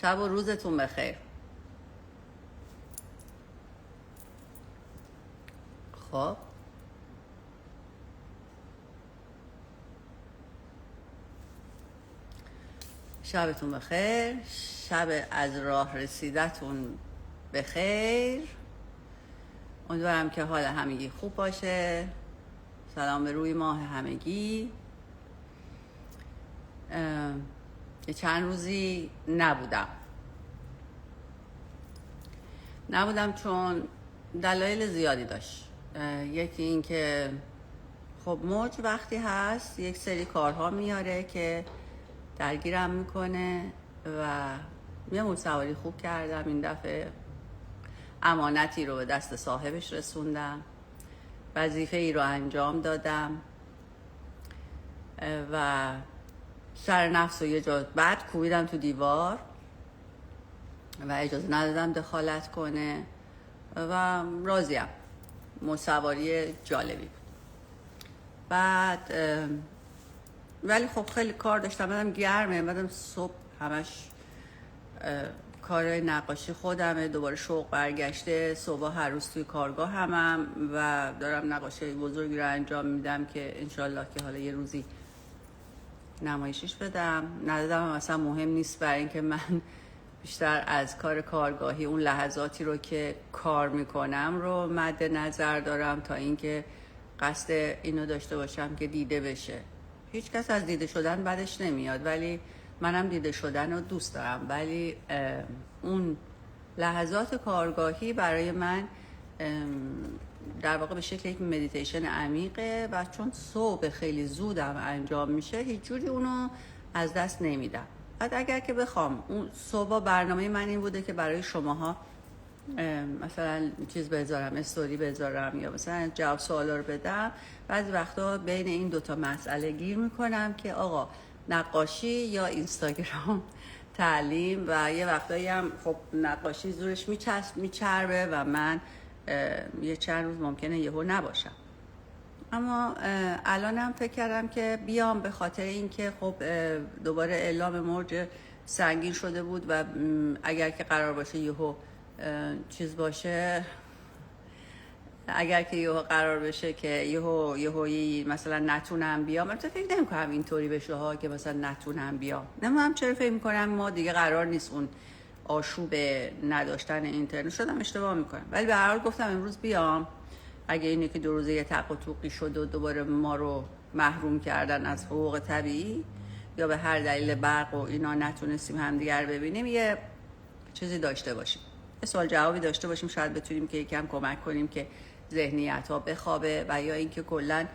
شب و روزتون بخیر. خب شبتون بخیر، شب از راه رسیدتون بخیر. امیدوارم که حال همگی خوب باشه. سلام به روی ماه همگی. یه چند روزی نبودم چون دلایل زیادی داشت. یکی این که خب موج وقتی هست یک سری کارها میاره که درگیرم میکنه و یه موج سواری خوب کردم این دفعه. امانتی رو به دست صاحبش رسوندم، وظیفه ای رو انجام دادم و سر نفس و یه جا بعد کوبیدم تو دیوار و اجازه ندادم دخالت کنه و راضیم. موج سواری جالبی بود. بعد ولی خب خیلی کار داشتم، بعدم گرمه، بعدم صبح همش کار نقاشی خودمه، دوباره شوق برگشته، صبح هر روز توی کارگاه همم و دارم نقاشی بزرگی رو انجام میدم که انشالله که حالا یه روزی نمایشش بدم. ندادم اصلا مهم نیست، برای اینکه من بیشتر از کار کارگاهی اون لحظاتی رو که کار میکنم رو مد نظر دارم تا اینکه قصد اینو داشته باشم که دیده بشه. هیچ کس از دیده شدن بدش نمیاد، ولی منم دیده شدن رو دوست دارم. ولی اون لحظات کارگاهی برای من در واقع به شکل یک مدیتیشن عمیقه و چون صبح خیلی زودم انجام میشه هیچ جوری اونو از دست نمیدم. بعد اگر که بخوام اون صبح برنامه من این بوده که برای شماها مثلا چیز بذارم، استوری بذارم یا مثلا جواب سوالا رو بدم، بعضی وقتا بین این دوتا مسئله گیر میکنم که آقا نقاشی یا اینستاگرام تعلیم، و یه وقتایی هم خب نقاشی زورش میچربه و من یه چند روز ممکنه یهو نباشم. اما الانم فکر کردم که بیام به خاطر اینکه خب دوباره اعلام موج سنگین شده بود و اگر که قرار باشه یهو چیز باشه، اگر که یهو قرار بشه که یهویی مثلا نتونم بیام، البته فکر نمی‌کنم اینطوری بشه ها که مثلا نتونم بیام. نمیدونم چرا فکر می‌کنم ما دیگه قرار نیست اون آشوب نداشتن اینترنت، شدم اشتباه می‌کنم، ولی به هر حال گفتم امروز بیام. اگه اینه که 2 روزه یه تق و توقی شد و دوباره ما رو محروم کردن از حقوق طبیعی یا به هر دلیل برق و اینا نتونستیم همدیگر ببینیم، یه چیزی داشته باشیم، یه سوال جوابی داشته باشیم، شاید بتونیم که یکم کمک کنیم که ذهنیت ها بخوابه. و یا اینکه کلا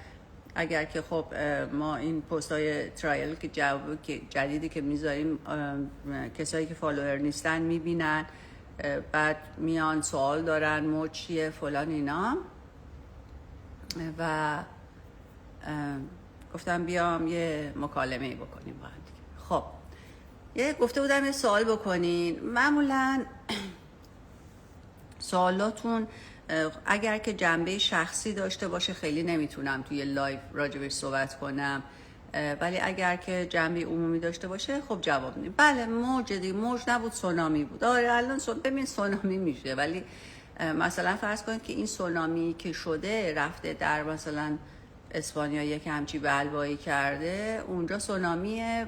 اگر که خب ما این پستای ترایل که جواب جدیدی که میذاریم کسایی که فالوور نیستن میبینن، بعد میان سوال دارن موج چیه فلان اینا، و گفتم بیام یه مکالمه بکنیم با هم دیگه. خب یه گفته بودم یه سوال بکنین. معمولا سوالاتون اگر که جنبه شخصی داشته باشه خیلی نمیتونم توی لایو راجبش صحبت کنم، ولی اگر که جنبه عمومی داشته باشه خب جواب میدم. بله موج دیگه، موج نبود سونامی بود. آره الان ببین سونامی میشه، ولی مثلا فرض کنید که این سونامی که شده رفته در مثلا اسپانیا یک همچی بلوایی کرده، اونجا سونامیه.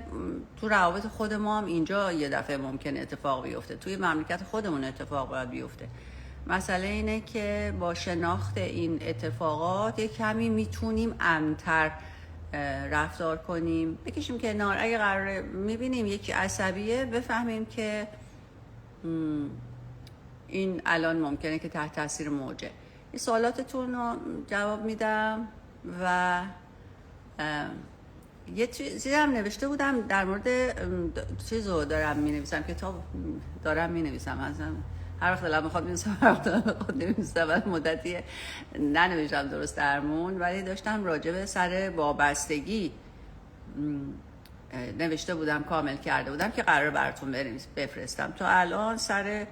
تو روابط خود ما هم اینجا یه دفعه ممکن اتفاق بیفته، توی مملکت خودمون اتفاق باید بیفته. مسئله اینه که با شناخت این اتفاقات یک کمی میتونیم امن‌تر رفتار کنیم، بکشیم کنار. اگه قراره میبینیم یکی عصبیه، بفهمیم که این الان ممکنه که تحت تاثیر موجه. این سوالاتتون رو جواب میدم و یه چیزی هم نوشته بودم در مورد چیز رو دارم مینویسم، کتاب دارم مینویسم، اصلا هر وقت دلم میخواد مینویسم، هر وقت دلم میخواد نمی‌نویسم. بعد مدتی ننوشتم درست درمون، ولی داشتم راجع به سر وابستگی نوشته بودم، کامل کرده بودم که قرار براتون بفرستم. تا الان سر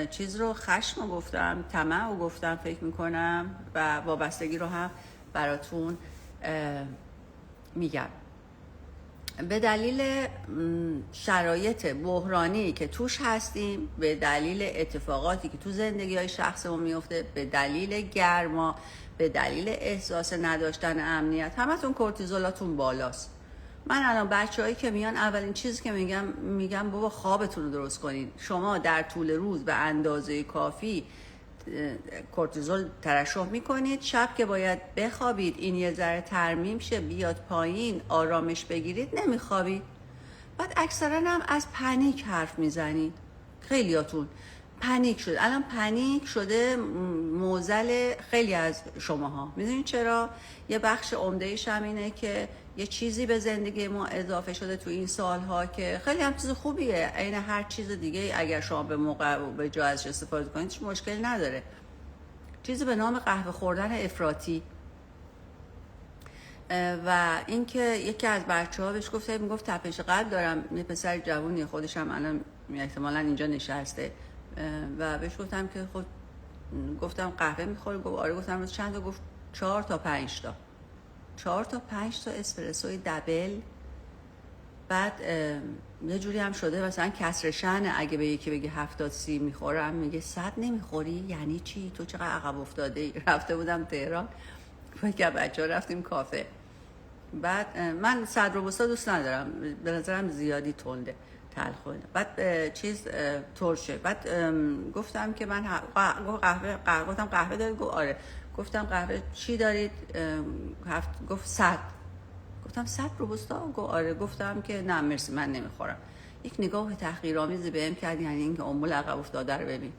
چیز رو خشم رو گفتم، طمع رو گفتم فکر میکنم، و وابستگی رو هم براتون میگم. به دلیل شرایط بحرانی که توش هستیم، به دلیل اتفاقاتی که تو زندگی های شخصمون میفته، به دلیل گرما، به دلیل احساس نداشتن امنیت، همتون کورتیزولاتون بالاست. من الان بچه‌هایی که میان اولین چیزی که میگم بابا خوابتون رو درست کنین. شما در طول روز به اندازه کافی کورتیزول ترشح میکنید، شب که باید بخوابید این یه ذره ترمیم شه بیاد پایین آرامش بگیرید نمیخوابید. بعد اکثرا هم از پنیک حرف میزنید. خیلیاتون پنیک شد، الان پنیک شده معضل خیلی از شماها. میدونید چرا؟ یه بخش عمده‌ایش هم اینه که یه چیزی به زندگی ما اضافه شده تو این سالها که خیلی هم چیز خوبیه، عین هر چیز دیگه اگر شما به موقع و به جا ازش استفاده کنید هیچ مشکل نداره. چیزی به نام قهوه خوردن افراطی. و اینکه یکی از بچه‌ها بهش میگفت تپش قلب دارم، یه پسر جوونی، خودش هم الان احتمالاً اینجا نشسته، و بهش گفتم که خود گفتم قهوه میخوری؟ گفت آره. گفتم روز چند تا؟ گفت 4 تا 5 تا 4 تا 5 تا اسپرسوی دبل. بعد یه جوری هم شده مثلا کسر شأن، اگه به یکی بگی 70-30 میخورم میگه 100 نمیخوری؟ یعنی چی؟ تو چقدر عقب افتاده ای؟ رفته بودم تهران که بچه‌ها رفتیم کافه، بعد من صد روبوستا دوست ندارم، به نظرم زیادی تنده تلخونه، بعد چیز ترشه. بعد گفتم که من گفتم قهوه دارید؟ گفت آره. گفتم قهوه چی دارید؟ گفت 100. گفتم 100 روبوستا؟ گفت آره. گفتم که نه مرسی من نمیخورم. یک نگاه تحقیرآمیزی بهم کرد، یعنی اینکه امول عقب افتاده رو ببین.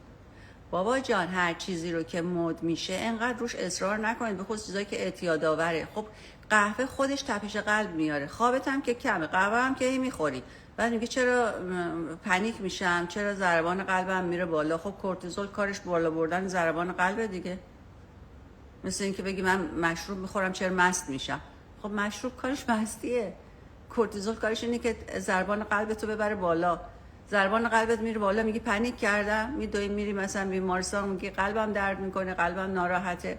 بابا جان هر چیزی رو که مد میشه انقدر روش اصرار نکنید، به خصوص چیزایی که اعتیادآوره. خب قهوه خودش تپش قلب میاره، خوابت هم که کمه، قهوه هم که میخوری، بعد میگه چرا پنیک میشم، چرا ضربان قلبم میره بالا. خب کورتیزول کارش بالا بردن ضربان قلبه دیگه. مثل اینکه بگی من مشروب میخورم چرا مست میشم. خب مشروب کارش مستیه، کورتیزول کارش اینه که ضربان قلبتو ببره بالا. ضربان قلبت میره بالا، میگی پنیک کردم، میری مثلا بیمارستان، میگی قلبم درد میکنه، قلبم ناراحته.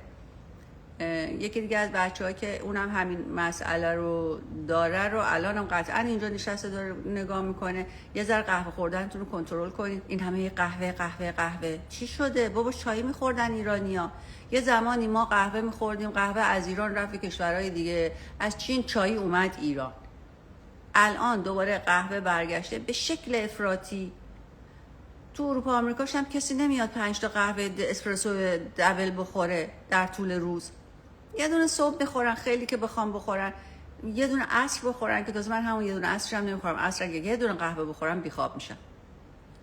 یکی دیگه از بچه‌ها که اونم همین مسئله رو داره رو الانم قطعا اینجا نشسته داره نگاه میکنه، یه ذره قهوه خوردنتون رو کنترل کنید. این همه قهوه قهوه قهوه چی شده بابا؟ چای میخوردن ایرانیا. یه زمانی ما قهوه میخوردیم، قهوه از ایران رفت به کشورهای دیگه، از چین چای اومد ایران. الان دوباره قهوه برگشته به شکل افراطی. تو اروپا آمریکاش هم کسی نمیاد 5 تا قهوه اسپرسو دبل بخوره در طول روز. یه دونه صبح بخورن خیلی که بخوام بخورن، یه دونه عصر بخورن که تازه من همون یه دونه عصرم نمیخورم. عصر اگه یه دونه قهوه بخورم بیخواب میشم.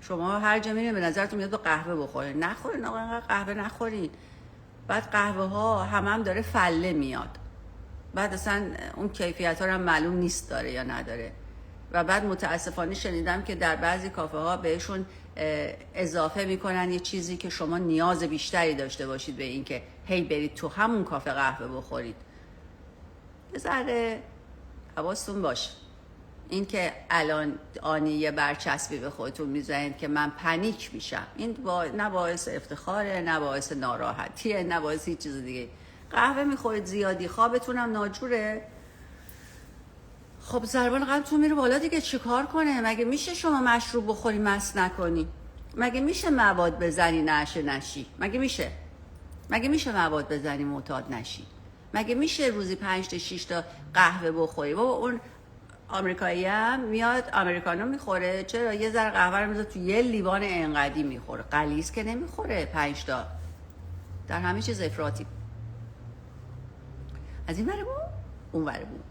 شما هر جا میرین به نظرتون میاد قهوه بخورین، نخورین آقا، اینقدر قهوه نخورین. بعد قهوه ها هم داره فله میاد، بعد اصلا اون کیفیت ها هم معلوم نیست داره یا نداره. و بعد متاسفانه شنیدم که در بعضی کافه ها بهشون اضافه میکنن یه چیزی که شما نیاز بیشتری داشته باشید به این که هی برید تو همون کافه قهوه بخورید. یه ذره حواستون باشه. این که الان آنی یه برچسبی به خودتون میزنید که من پنیک میشم، این نه باعث افتخاره، نه باعث ناراحتیه، نه باعث هیچ چیز دیگه. قهوه میخورید زیادی، خوابتون هم ناجوره، خب ضربان قلبتون میره بالا دیگه. چیکار کنه؟ مگه میشه شما مشروب بخوری مست نکنی؟ مگه میشه مواد بزنی نشی؟ مگه میشه مواد بزنی معتاد نشی؟ مگه میشه روزی 5 تا 6 تا قهوه بخوری؟ بابا اون آمریکایی هم میاد امریکانو میخوره، چرا یه ذره قهوه رو میذاره تو یه لیوان انقدی میخوره، غلیظ که نمیخوره 5 تا. در همه چیز افراطی، از این ور اون ور بود.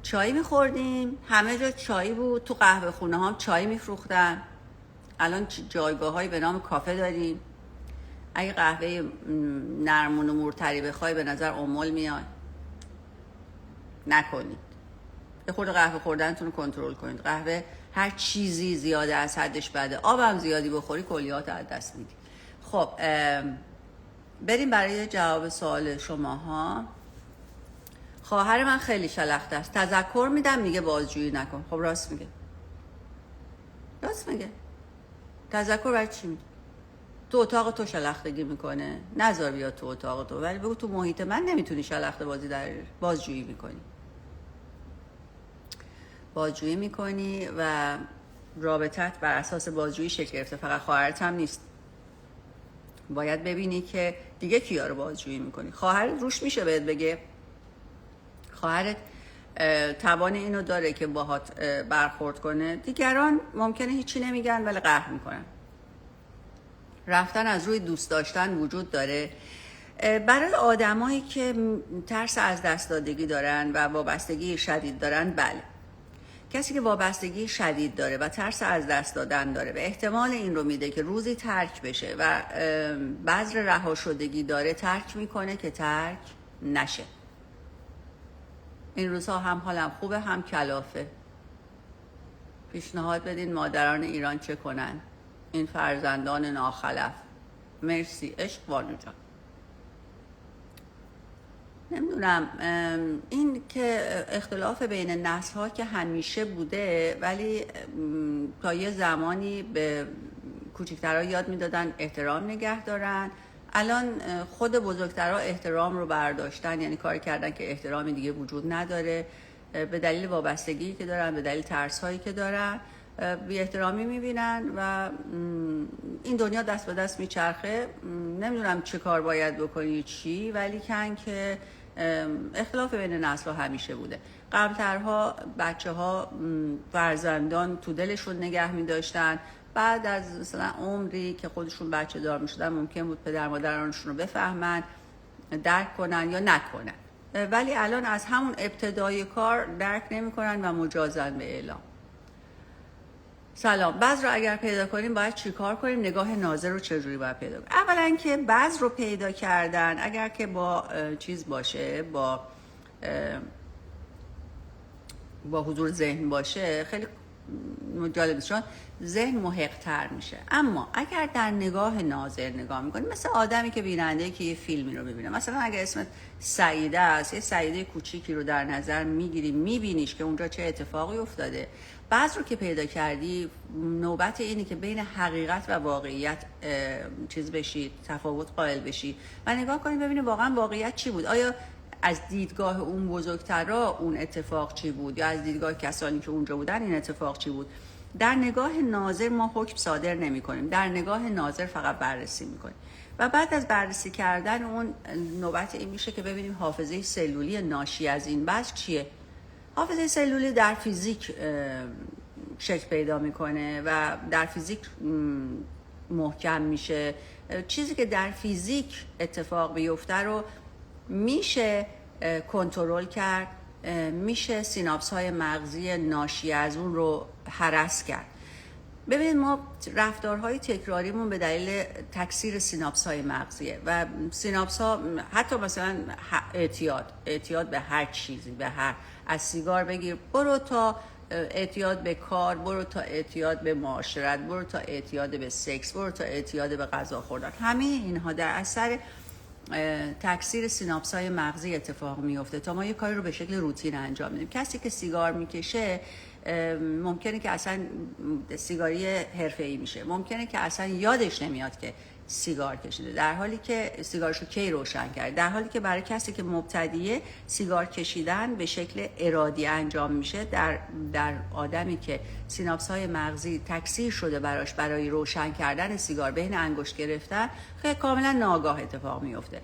چای میخوردیم، همه جا چای بود، تو قهوه خونه هم چای میفروختن. الان جایگاه هایی به نام کافه داریم. اگه قهوه نرمون و مرتری بخوای به نظر امول میاد. نکنید. یه خورده قهوه خوردنتون رو کنترل کنید. قهوه هر چیزی زیاده از حدش بده. آبم زیادی بخوری کلیات از دست میدی. خب بریم برای جواب سوال شماها. خواهر من خیلی شلخته است، تذکر میدم میگه بازجویی نکن. خب راست میگه. تذکر برای چی میدی؟ تو اتاق تو شلختگی میکنه، نذار بیاد تو اتاق تو، ولی بگو تو محیط من نمیتونی شلخته بازجویی میکنی. بازجویی میکنی و رابطت بر اساس بازجویی شکل گرفته. فقط خواهرت هم نیست، باید ببینی که دیگه کیا رو بازجویی میکنی. خواهرت روش میشه بهت بگه، خواهرت توان اینو داره که باهات برخورد کنه. دیگران ممکنه هیچی نمیگن ولی قهر میکنن. رفتن از روی دوست داشتن وجود داره. برای آدمایی که ترس از دست دادگی دارن و وابستگی شدید دارن، بله، کسی که وابستگی شدید داره و ترس از دست دادن داره و احتمال این رو میده که روزی ترک بشه و بذر رها شدگی داره، ترک میکنه که ترک نشه. این روزها هم حالم خوبه هم کلافه. پیشنهاد بدین مادران ایران چه کنن، این فرزندان ناخلف. مرسی عشق بانو جان. نمیدونم، این که اختلاف بین نسل ها که همیشه بوده، ولی تا یه زمانی به کوچکترها یاد میدادن احترام نگه دارن. الان خود بزرگترها احترام رو برداشتن، یعنی کار کردن که احترامی دیگه وجود نداره، به دلیل وابستگی که دارن، به دلیل ترس هایی که دارن بی احترامی میبینن و این دنیا دست به دست میچرخه. نمیدونم چه کار باید بکنی چی، ولی کن که اختلاف بین نسل ها همیشه بوده. قبلترها بچه ها فرزندان تو دلشون نگه میداشتن، بعد از مثلا عمری که خودشون بچه دار میشدن ممکن بود پدر مادرانشون رو بفهمن، درک کنن یا نکنن، ولی الان از همون ابتدای کار درک نمیکنن و مجازن به اعلام. سلام. بذر رو اگر پیدا کنیم باید چی کار کنیم؟ نگاه ناظر رو چجوری باید پیدا کنیم؟ اولا که بذر رو پیدا کردن اگر که با چیز باشه، با حضور ذهن باشه، خیلی جالبه، چون ذهن محق تر میشه. اما اگر در نگاه ناظر نگاه میکنی، مثل آدمی که بیننده که یه فیلمی رو میبینه، مثلا اگر اسمت سعیده است، یه سعیده کوچیکی رو در نظر میگیری، میبینیش که اونجا چه اتفاقی افتاده. بعض رو که پیدا کردی، نوبت اینی که بین حقیقت و واقعیت چیز بشی، تفاوت قائل بشی و نگاه کنی ببینی واقعا واقعیت چی بود. آیا از دیدگاه اون بزرگترا اون اتفاق چی بود، یا از دیدگاه کسانی که اونجا بودن این اتفاق چی بود؟ در نگاه ناظر ما حکم صادر نمی کنیم، در نگاه ناظر فقط بررسی می کنیم و بعد از بررسی کردن اون نوبت این میشه که ببینیم حافظه سلولی ناشی از این بحث چیه. حافظه سلولی در فیزیک شکل پیدا میکنه و در فیزیک محکم میشه. چیزی که در فیزیک اتفاق بیفته رو میشه کنترل کرد، میشه سیناپس های مغزی ناشی از اون رو هرس کرد. ببینید ما رفتارهای تکراریمون به دلیل تکثیر سیناپس های مغزیه و سیناپس ها حتی مثلا اعتیاد به هر چیزی، به هر، از سیگار بگیر برو تا اعتیاد به کار، برو تا اعتیاد به معاشرت، برو تا اعتیاد به سکس، برو تا اعتیاد به غذا خوردن، همه اینها در اثر تکثیر سیناپس های مغزی اتفاق میفته تا ما یه کاری رو به شکل روتین انجام بدیم. کسی که سیگار میکشه ممکنه که اصلا سیگاری حرفه‌ای میشه، ممکنه که اصلا یادش نمیاد که سیگار کشیده، در حالی که سیگارشو کی روشن کرد، در حالی که برای کسی که مبتدیه سیگار کشیدن به شکل ارادی انجام میشه. در آدمی که سیناپس های مغزی تکثیر شده براش برای روشن کردن سیگار، بین انگشت گرفتن، خیلی کاملا ناگاه اتفاق میفته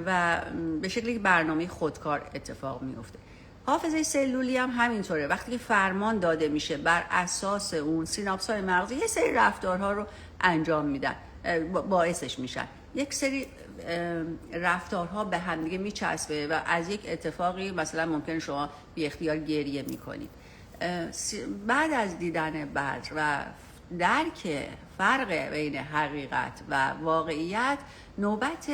و به شکلی برنامه خودکار اتفاق میفته. حافظه سلولی هم همینطوره. وقتی که فرمان داده میشه بر اساس اون سیناپس های مغزی یه سری رفتارها رو انجام میدن، باعثش میشن یک سری رفتارها به هم دیگه میچسبه و از یک اتفاقی مثلا ممکن شما بی اختیار گریه میکنید. بعد از دیدن بذر و درک فرق بین حقیقت و واقعیت، نوبت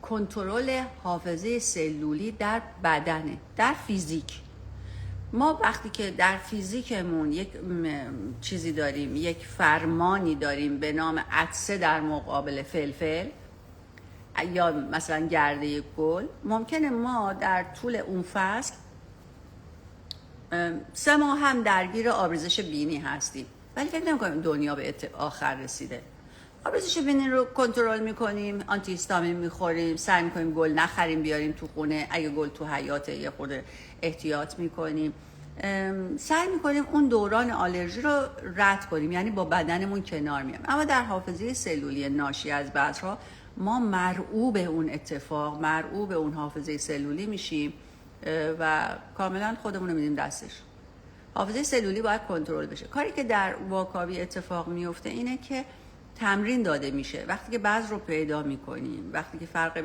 کنترل حافظه سلولی در بدنه، در فیزیک. ما وقتی که در فیزیکمون یک چیزی داریم، یک فرمانی داریم به نام عطسه در مقابل فلفل یا مثلا گرده گل، ممکنه ما در طول اون فصل 3 ماه هم درگیر آبریزش بینی هستیم، ولی فکر نمی‌کنیم دنیا به آخر رسیده. آبریزش بینی رو کنترل میکنیم، آنتی هیستامین میخوریم، سعی میکنیم گل نخریم بیاریم تو خونه، اگه گل تو حیاته یه خورده احتیاط میکنیم. سعی میکنیم اون دوران آلرژی رو رد کنیم، یعنی با بدنمون کنار میام. اما در حافظه سلولی ناشی از بذرها ما مرعوب اون اتفاق، مرعوب اون حافظه سلولی میشیم و کاملا خودمون رو میدیم دستش. حافظه سلولی باید کنترل بشه. کاری که در واکاوی اتفاق میفته اینه که تمرین داده میشه. وقتی که بذر رو پیدا میکنیم، وقتی که فرق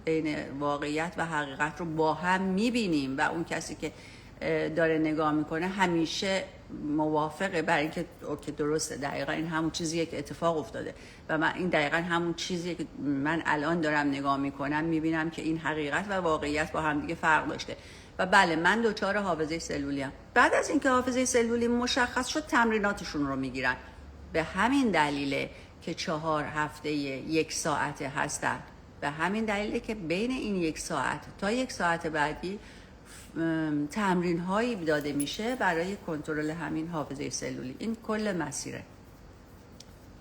بین واقعیت و حقیقت رو با هم میبینیم و اون کسی که داره نگاه میکنه همیشه موافقه برای اینکه اوکی درسته، دقیقا این همون چیزیه که اتفاق افتاده و من این دقیقا همون چیزیه که من الان دارم نگاه میکنم، میبینم که این حقیقت و واقعیت با هم دیگه فرق داشته و بله من دچار حافظه سلولی ام. بعد از اینکه حافظه سلولی مشخص شد تمریناتشون رو میگیرن. به همین دلیله که 4 هفته 1 ساعته هستن. به همین دلیله که بین این 1 ساعت تا 1 ساعت بعدی تمرین هایی داده میشه برای کنترل همین حافظه سلولی. این کل مسیره.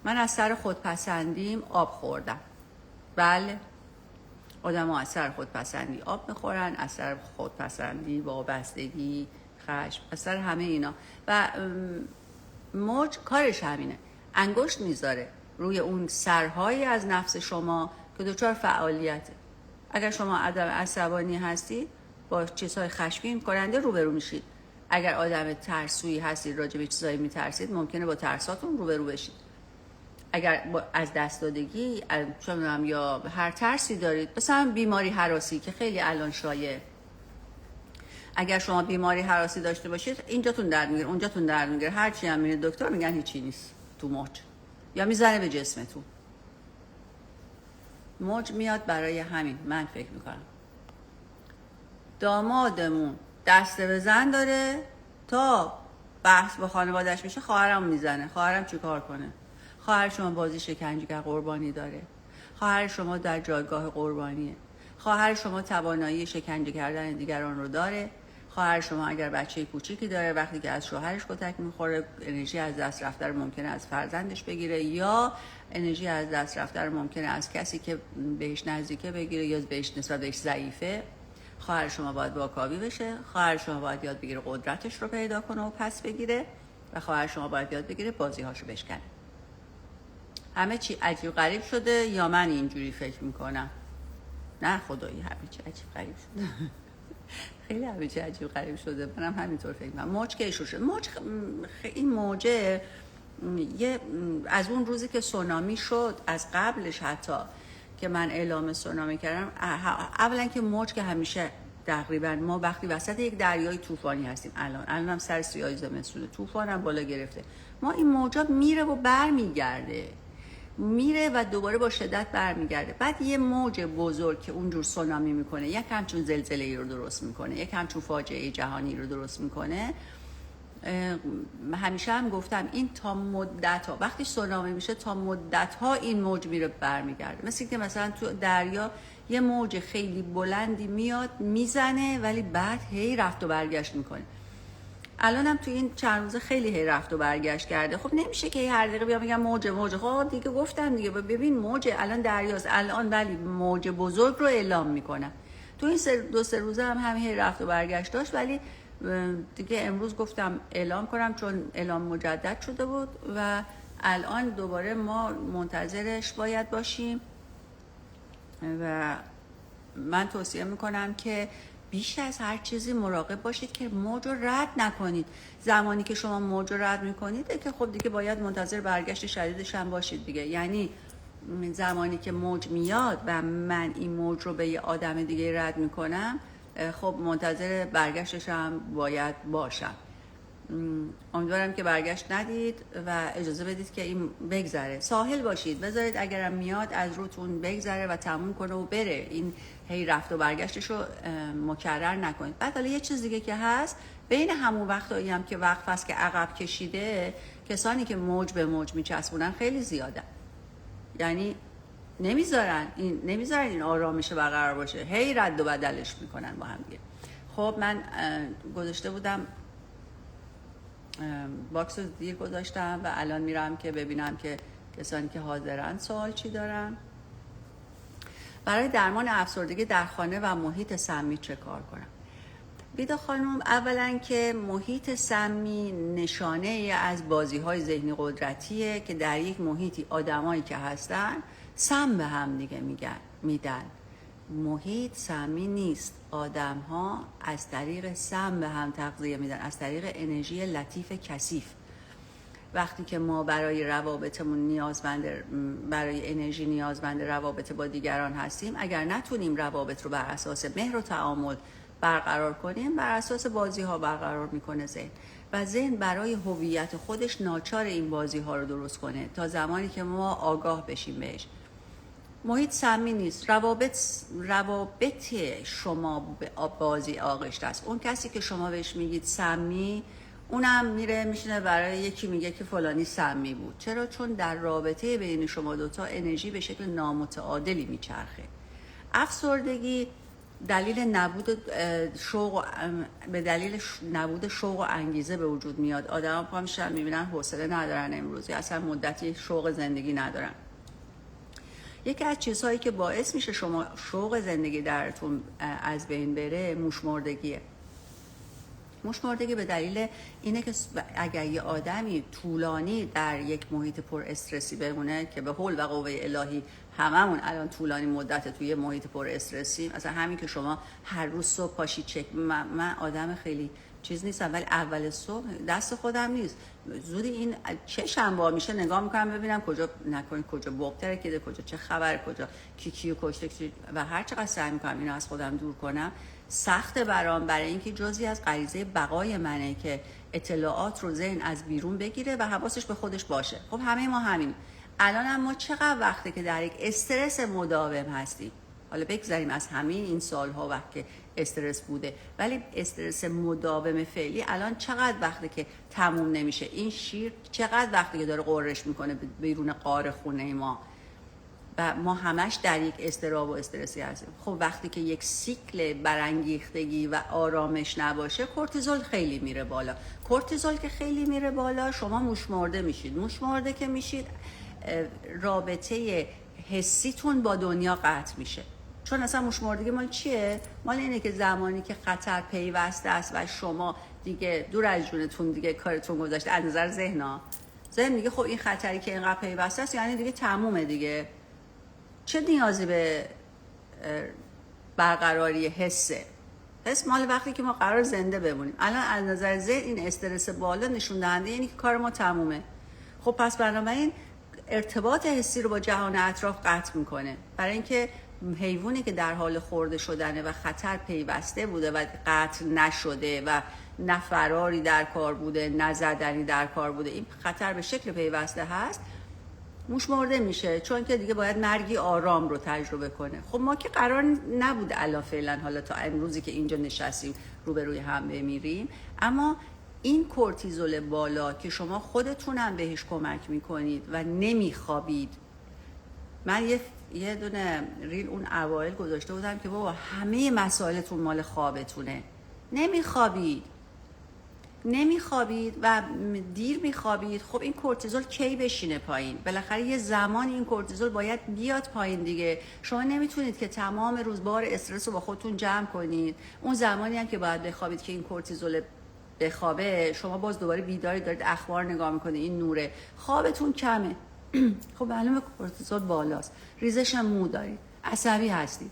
من از سر خودپسندیم آب خوردم. بله، آدم ها از سر خودپسندی آب میخورن، از سر خودپسندی وابستگی، خشم، از سر همه اینا. و موج کارش همینه، انگشت میذاره روی اون سرهایی از نفس شما که دچار فعالیته. اگر شما آدم عصبانی هستید با چیزهای خشمگین کننده روبرو میشید. اگر آدم ترسویی هستید، راجع به چیزایی میترسید، ممکنه با ترساتون روبرو بشید. اگر از دست دادگی یا هر ترسی دارید، مثلا بیماری هراسی که خیلی الان شایعه، اگر شما بیماری هراسی داشته باشید اینجاتون درد میگیره، اونجاتون درد میگیره، هر چی هم میره دکتر میگن هیچی نیست تو موج، یا میزنه به جسمتون. موج میاد برای همین. من فکر میکنم دامادمون دسته به زن داره، تا بحث با خانوادهش میشه خواهرم میزنه. خواهرم چی کار کنه؟ خواهر شما بازی شکنجهگر قربانی داره، خواهر شما در جایگاه قربانیه، خواهر شما توانایی شکنجه کردن دیگران رو داره، خواهر شما اگر بچه کوچیکی داره وقتی که از شوهرش کتک میخوره انرژی از دست رفته رو ممکنه از فرزندش بگیره، یا انرژی از دست رفته رو ممکنه از کسی که بهش نزدیکه بگیره یا بهش نسبت بهش ضعیفه. خواهر شما باید واکاوی بشه، خواهر شما باید یاد بگیره قدرتش رو پیدا کنه و پس بگیره، و خواهر شما باید یاد بگیره بازی‌هاشو بشکنه. همه چی عجیب غریب شده یا من اینجوری فکر میکنم؟ نه خدایی همه چی عجیب غریب شده. خیلی همه چی عجیب غریب شده. منم همینطور فکر میکنم. موج که ایشون شد. این موجه از اون روزی که سونامی شد، از قبلش حتی که من اعلام سونامی کردم، اولا که موج که همیشه تقریبا ما وقتی وسط یک دریای طوفانی هستیم، الان هم سر سیاهی زمستونه، طوفان هم بالا گرفته، ما این موجا میره و برمیگرده، میره و دوباره با شدت برمیگرده. بعد یه موج بزرگ که اونجور سونامی میکنه، یک همچون زلزله ای رو درست میکنه، یک همچون فاجعه جهانی رو درست میکنه. همیشه هم گفتم این تا مدت ها، وقتی سونامی میشه تا مدت ها این موج میره برمیگرده. مثل که مثلا تو دریا یه موج خیلی بلندی میاد میزنه ولی بعد هی رفت و برگشت میکنه. الان هم تو این چند روزه خیلی هی رفت و برگشت کرده. خب نمیشه که هر دقیقه بیام بگم موج. خب دیگه گفتم دیگه، ببین موج الان دریاست الان، ولی موج بزرگ رو اعلام میکنم. تو این 2-3 روزه هم هی رفت و برگشت داشت، ولی دیگه امروز گفتم اعلام کنم چون اعلام مجدد شده بود و الان دوباره ما منتظرش باید باشیم. و من توصیه میکنم که بیش از هر چیزی مراقب باشید که موج رو رد نکنید. زمانی که شما موج رو رد میکنید که خب دیگه باید منتظر برگشت شدیدش هم باشید دیگه. یعنی زمانی که موج میاد و من این موج رو به یه آدم دیگه رد میکنم، خب منتظر برگشتش هم باید باشم. امیدوارم که برگشت ندید و اجازه بدید که این بگذره. ساحل باشید، بذارید اگرم میاد از روتون بگذره و تموم کنه و بره. این هی رفت و برگشتش رو مکرر نکنید. بعد حالا یه چیز دیگه که هست، بین همون وقتایی هم که وقت هست که عقب کشیده، کسانی که موج به موج میچسبونن خیلی زیاده. یعنی نمیذارن این آرامش برقرار باشه، هی رد و بدلش میکنن با هم دیگه. خب من گذاشته بودم باکس رو دیر گذاشتم و الان میرم که ببینم که کسانی که حاضرن سوال چی دارن. برای درمان افسردگی در خانه و محیط سمی چه کار کنم؟ بیدا خانم، اولا که محیط سمی نشانه از بازی‌های ذهنی قدرتیه که در یک محیطی آدمایی که هستن سم به هم دیگه میدن. محیط سمی نیست، آدم‌ها از طریق سم به هم تغذیه میدن، از طریق انرژی لطیف کثیف. وقتی که ما برای روابطمون برای انرژی نیازمند روابط با دیگران هستیم، اگر نتونیم روابط رو بر اساس مهر و تعامل برقرار کنیم، بر اساس بازی ها برقرار میکنه ذهن، و ذهن برای هویت خودش ناچار این بازی ها رو درست کنه تا زمانی که ما آگاه بشیم بهش. محیط سمی نیست، روابط شما به بازی آغشته است. اون کسی که شما بهش میگید سمی، اونم میره میشینه برای یکی میگه که فلانی سمی بود. چرا؟ چون در رابطه بین شما دوتا انرژی به شکل نامتعادلی میچرخه. افسردگی دلیل نبود شوق و انگیزه به وجود میاد. آدم پا میشن میبینن حوصله ندارن امروز، یا اصلا مدتی شوق زندگی ندارن. یکی از چیزهایی که باعث میشه شما شوق زندگی درتون از بین بره موشمردگیه. موشمردگی به دلیل اینه که اگر یه آدمی طولانی در یک محیط پر استرسی بمونه، که به حول و قوه الهی هممون الان طولانی مدت توی محیط پر استرسیم، مثلا همین که شما هر روز صبح پاشی من آدم خیلی چیز نیستم، ولی اول صبح دست خودم نیست، زودی این چشم وا میشه نگاه میکنم ببینم کجا بوق ترکیده، کجا چه خبر، کجا کیو کشته، و هر چقدر سعی میکنم اینو از خودم دور کنم سخت برام، برای اینکه جزئی از غریزه بقای منه که اطلاعات رو ذهن از بیرون بگیره و حواسش به خودش باشه. خب همه ما همین. الان هم ما چقدر وقته که در یک استرس مداوم هستیم، حالا بگذاریم از همین این سالها وقت که استرس بوده، ولی استرس مداوم فعلی الان چقدر وقته که تموم نمیشه. این شیر چقدر وقته که داره قررش میکنه بیرون قار خونه ما و ما همش در یک اضطراب و استرسی هستیم. خب وقتی که یک سیکل برانگیختگی و آرامش نباشه، کورتیزول خیلی میره بالا. کورتیزول که خیلی میره بالا، شما موشمرده میشید. موشمرده که میشید، رابطه حسیتون با دنیا قطع میشه. چون اصلا موشمردگی مال چیه؟ مال اینه که زمانی که خطر پیوسته است و شما دیگه دور از جونتون دیگه کارتون گذاشته، از نظر ذهن میگه خب این خطری که اینقدر پیوسته است یعنی دیگه تمومه دیگه، چه نیازی به برقراری حسه؟ حس مال وقتی که ما قرار زنده بمونیم. الان از نظر ذهن این استرس بالا نشون دهنده اینه که کار ما تمومه. خب پس بنابراین ارتباط حسی رو با جهان اطراف قطع میکنه، برای اینکه حیوانی که در حال خورده شدنه و خطر پیوسته بوده و قطع نشده و نه فراری در کار بوده نه زدنی در کار بوده، این خطر به شکل پیوسته هست، موشمرده میشه، چون که دیگه باید مرگی آرام رو تجربه کنه. خب ما که قرار نبود الا فعلا حالا تا امروزی که اینجا نشستیم روبروی هم بمیریم، اما این کورتیزول بالا که شما خودتونم بهش کمک میکنید و نمیخوابید. من یه دونه ریل اون اوایل گذاشته بودم که بابا همه مسائلتون مال خوابتونه، نمیخوابید و دیر میخوابید. خب این کورتیزول کی بشینه پایین؟ بالاخره یه زمان این کورتیزول باید بیاد پایین دیگه. شما نمیتونید که تمام روز بار استرس رو با خودتون جمع کنید، اون زمانی هم که باید بخوابید که این کورتیزول بخوابه شما باز دوباره بیداری دارید اخبار نگاه میکنید، این نوره، خوابتون کمه. خب معلومه کورتیزول بالاست، ریزش مو دارید، عصبی هستید،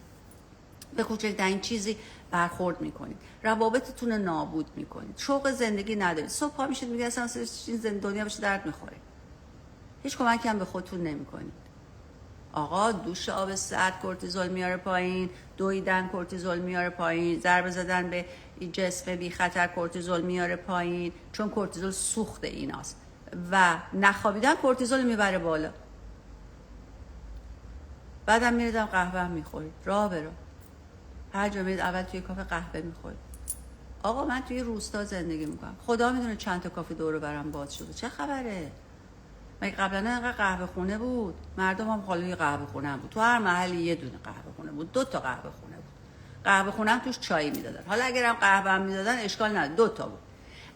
به کوچکترین چیزی برخورد میکنید، روابطتون رو نابود میکنید، شوق زندگی ندارید، صبح پا میشید میگه اصلا دنیا بهش درد میخوره، هیچ کمکی هم به خودتون نمیکنید. آقا دوش آب سرد کورتیزول میاره پایین، دویدن کورتیزول میاره پایین، ضربه زدن به جسم بی خطر کورتیزول میاره پایین، چون کورتیزول سوخت ایناست، و نخوابیدن کورتیزول میبره بالا. بعدم میریدم قهوه میخورید، راه برو هر جا میرید اول توی کافه قهوه میخورید. آقا من توی روستا زندگی میکنم، خدا میدونه چند تا کافه دور برم باز شده، چه خبره؟ مگه قبلا اینقدر قهوه خونه بود؟ مردم هم خالی قهوه خونه بود، تو هر محلی یه دونه قهوه خونه بود، 2 تا قهوه خونه بود، قهوه خونه هم توش چای میدادن، حالا اگرم قهوه هم میدادن اشکال نداره، 2 تا بود.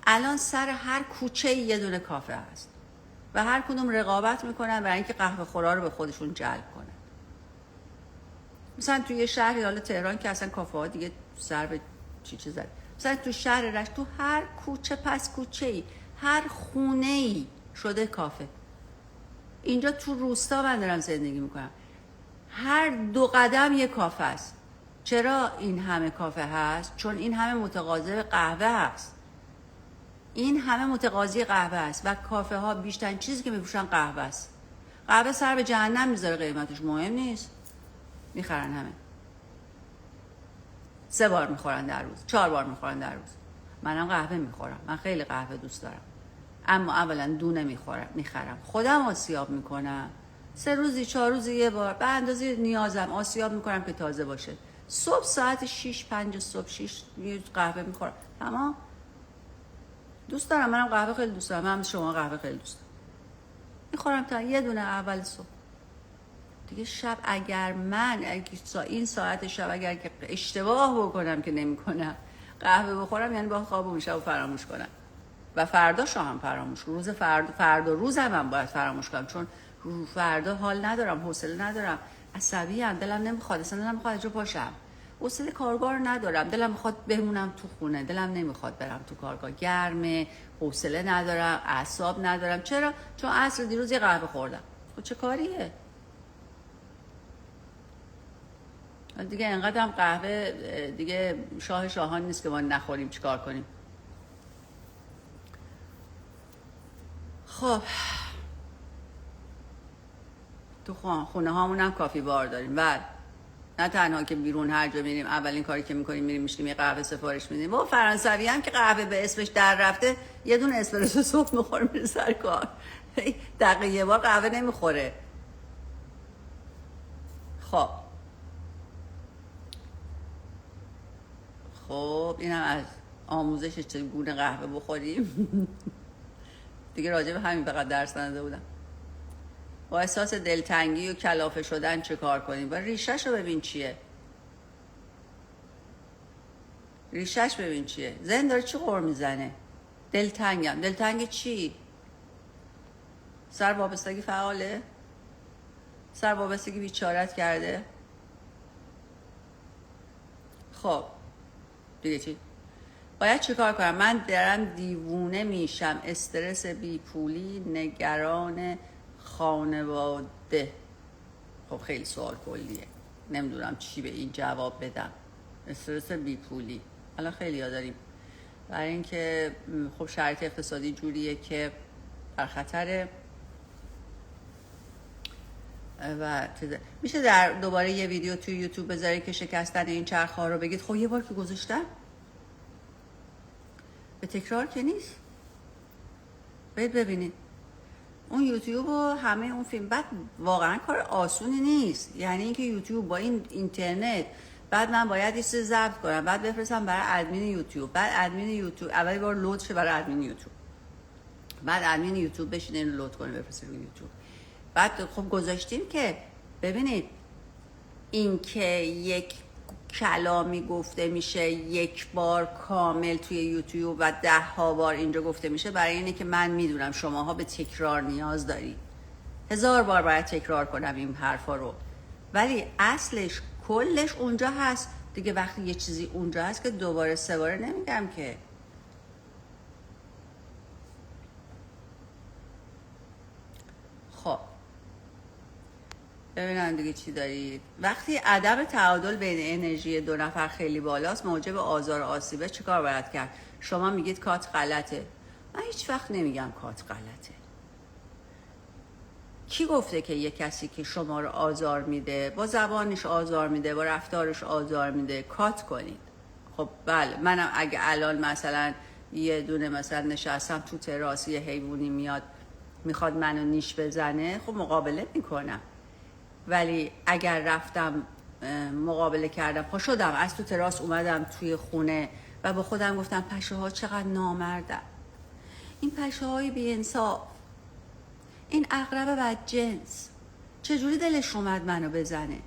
الان سر هر کوچه یه دونه کافه هست و هر کدوم رقابت میکنن برای اینکه قهوه خورا رو به خودشون جلب کنن. مثلا توی شهری، حالا تهران که اصلا کافه ها دیگه سر به چی زد، مثلا تو شهر رشت، تو هر کوچه پس کوچه ای، هر خونه ای شده کافه. اینجا تو روستا من دارم زندگی میکنم، هر 2 قدم یه کافه است. چرا این همه کافه هست؟ چون این همه متقاضی قهوه هست. این همه متقاضی قهوه است و کافه ها بیشترین چیزی که میفروشن قهوه است. قهوه سر به جهنم میذاره، قیمتش مهم نیست، میخرن همه. 3 بار میخورن در روز، 4 بار میخورن در روز. منم قهوه میخورم، من خیلی قهوه دوست دارم، اما اولا دونه میخرم، خودم آسیاب میکنم، 3 روزی 4 روزی یه بار به اندازه نیازم آسیاب میکنم که تازه باشه. صبح ساعت 6 5 صبح 6 قهوه میخورم، تمام. دوست دارم، منم قهوه خیلی دوست دارم، من شما قهوه خیلی دوست دارم، میخورم تا یه دونه اول صبح. دیگه شب اگر من این ساعت شب اگر که اشتباه بکنم که نمیکنم قهوه بخورم، یعنی با خواب میشم و فراموش کنم و فرداشو هم فراموش، روز فردا روزم هم باید فراموش کنم، چون فردا حال ندارم، حوصله ندارم، عصبی ام، دلم نمیخواد، اصلا دلم میخواد جو پاشم، حوصله کارگار ندارم، دلم میخواد بمونم تو خونه، دلم نمیخواد برم تو کارگاه، گرمه، حوصله ندارم، اعصاب ندارم. چرا؟ چون عصر دیروز یه قهوه خوردم. خب چه کاریه دیگه؟ انقدر هم قهوه دیگه شاه شاهان نیست که ما نخوریم، چیکار کنیم؟ خب تو خونه هامون هم کافی بار داریم. بعد نه تنها که بیرون هر جا میریم اولین کاری که میکنیم میریم میشیم یه قهوه سفارش میدیم. با فرانسوی هم که قهوه به اسمش در رفته یه دونه اسپرسو صبح میخوره میره سر کار، دقیقه یه بار قهوه نمیخوره. خب اینم از آموزش چگونه قهوه بخوریم. دیگه راجع به همین فقط درس نداده بودم. با احساس دلتنگی و کلافه شدن چه کار کنیم؟ و ریشش رو ببین چیه، ریشش ببین چیه. ذهن داره چی غر میزنه؟ دلتنگم. دلتنگ چی؟ سر وابستگی فعاله؟ سر وابستگی بیچارت کرده؟ خب دیگه چی؟ باید چی کار کنم؟ من دارم دیوونه میشم، استرس بیپولی، نگران خانواده. خب خیلی سوال کلیه، نمیدونم چی به این جواب بدم. استرس بیپولی الان خیلی ها داریم، برای اینکه خب شرایط اقتصادی جوریه که در خطره. و میشه در دوباره یه ویدیو توی یوتیوب بذارید که شکستن این چرخ‌ها رو بگید؟ خب یه بار که گذاشتم به تکرار که نیست، باید ببینید اون یوتیوب و همه اون فیلم. بعد واقعا کار آسونی نیست، یعنی اینکه یوتیوب با این اینترنت، بعد من باید یه چیز ضبط کنم، بعد بفرستم برای ادمین یوتیوب، بعد ادمین یوتیوب اولی بار لود شه برای ادمین یوتیوب، بعد ادمین یوتیوب بشینه اینو لود کنه بفرسته روی یوتیوب. بعد خب گذاشتیم که ببینید این که یک کلامی گفته میشه یک بار کامل توی یوتیوب و 10 بار اینجا گفته میشه، برای اینه که من میدونم شماها به تکرار نیاز دارید، 1000 بار باید تکرار کنم این حرفا رو، ولی اصلش کلش اونجا هست دیگه. وقتی یه چیزی اونجا هست که دوباره 3 باره نمیگم که. خب ببینم دیگه چی دارید. وقتی عدم تعادل بین انرژی 2 نفر خیلی بالاست موجب آزار و آسیبه چیکار باید کرد؟ شما میگید کات غلطه، من هیچ وقت نمیگم کات غلطه. کی گفته که یه کسی که شما رو آزار میده، با زبانش آزار میده، با رفتارش آزار میده، کات کنید؟ خب بله، منم اگه الان مثلا یه دونه مثلا نشستم تو تراس، یه حیوانی میاد میخواد منو نیش بزنه، خب مقابله میکنم. ولی اگر رفتم مقابله کردم، پا شدم از تو تراس اومدم توی خونه و با خودم گفتم پشه ها چقدر نامردن، این پشه های بی انصاف، این عقرب بدجنس، چجوری دلش اومد منو بزنه؟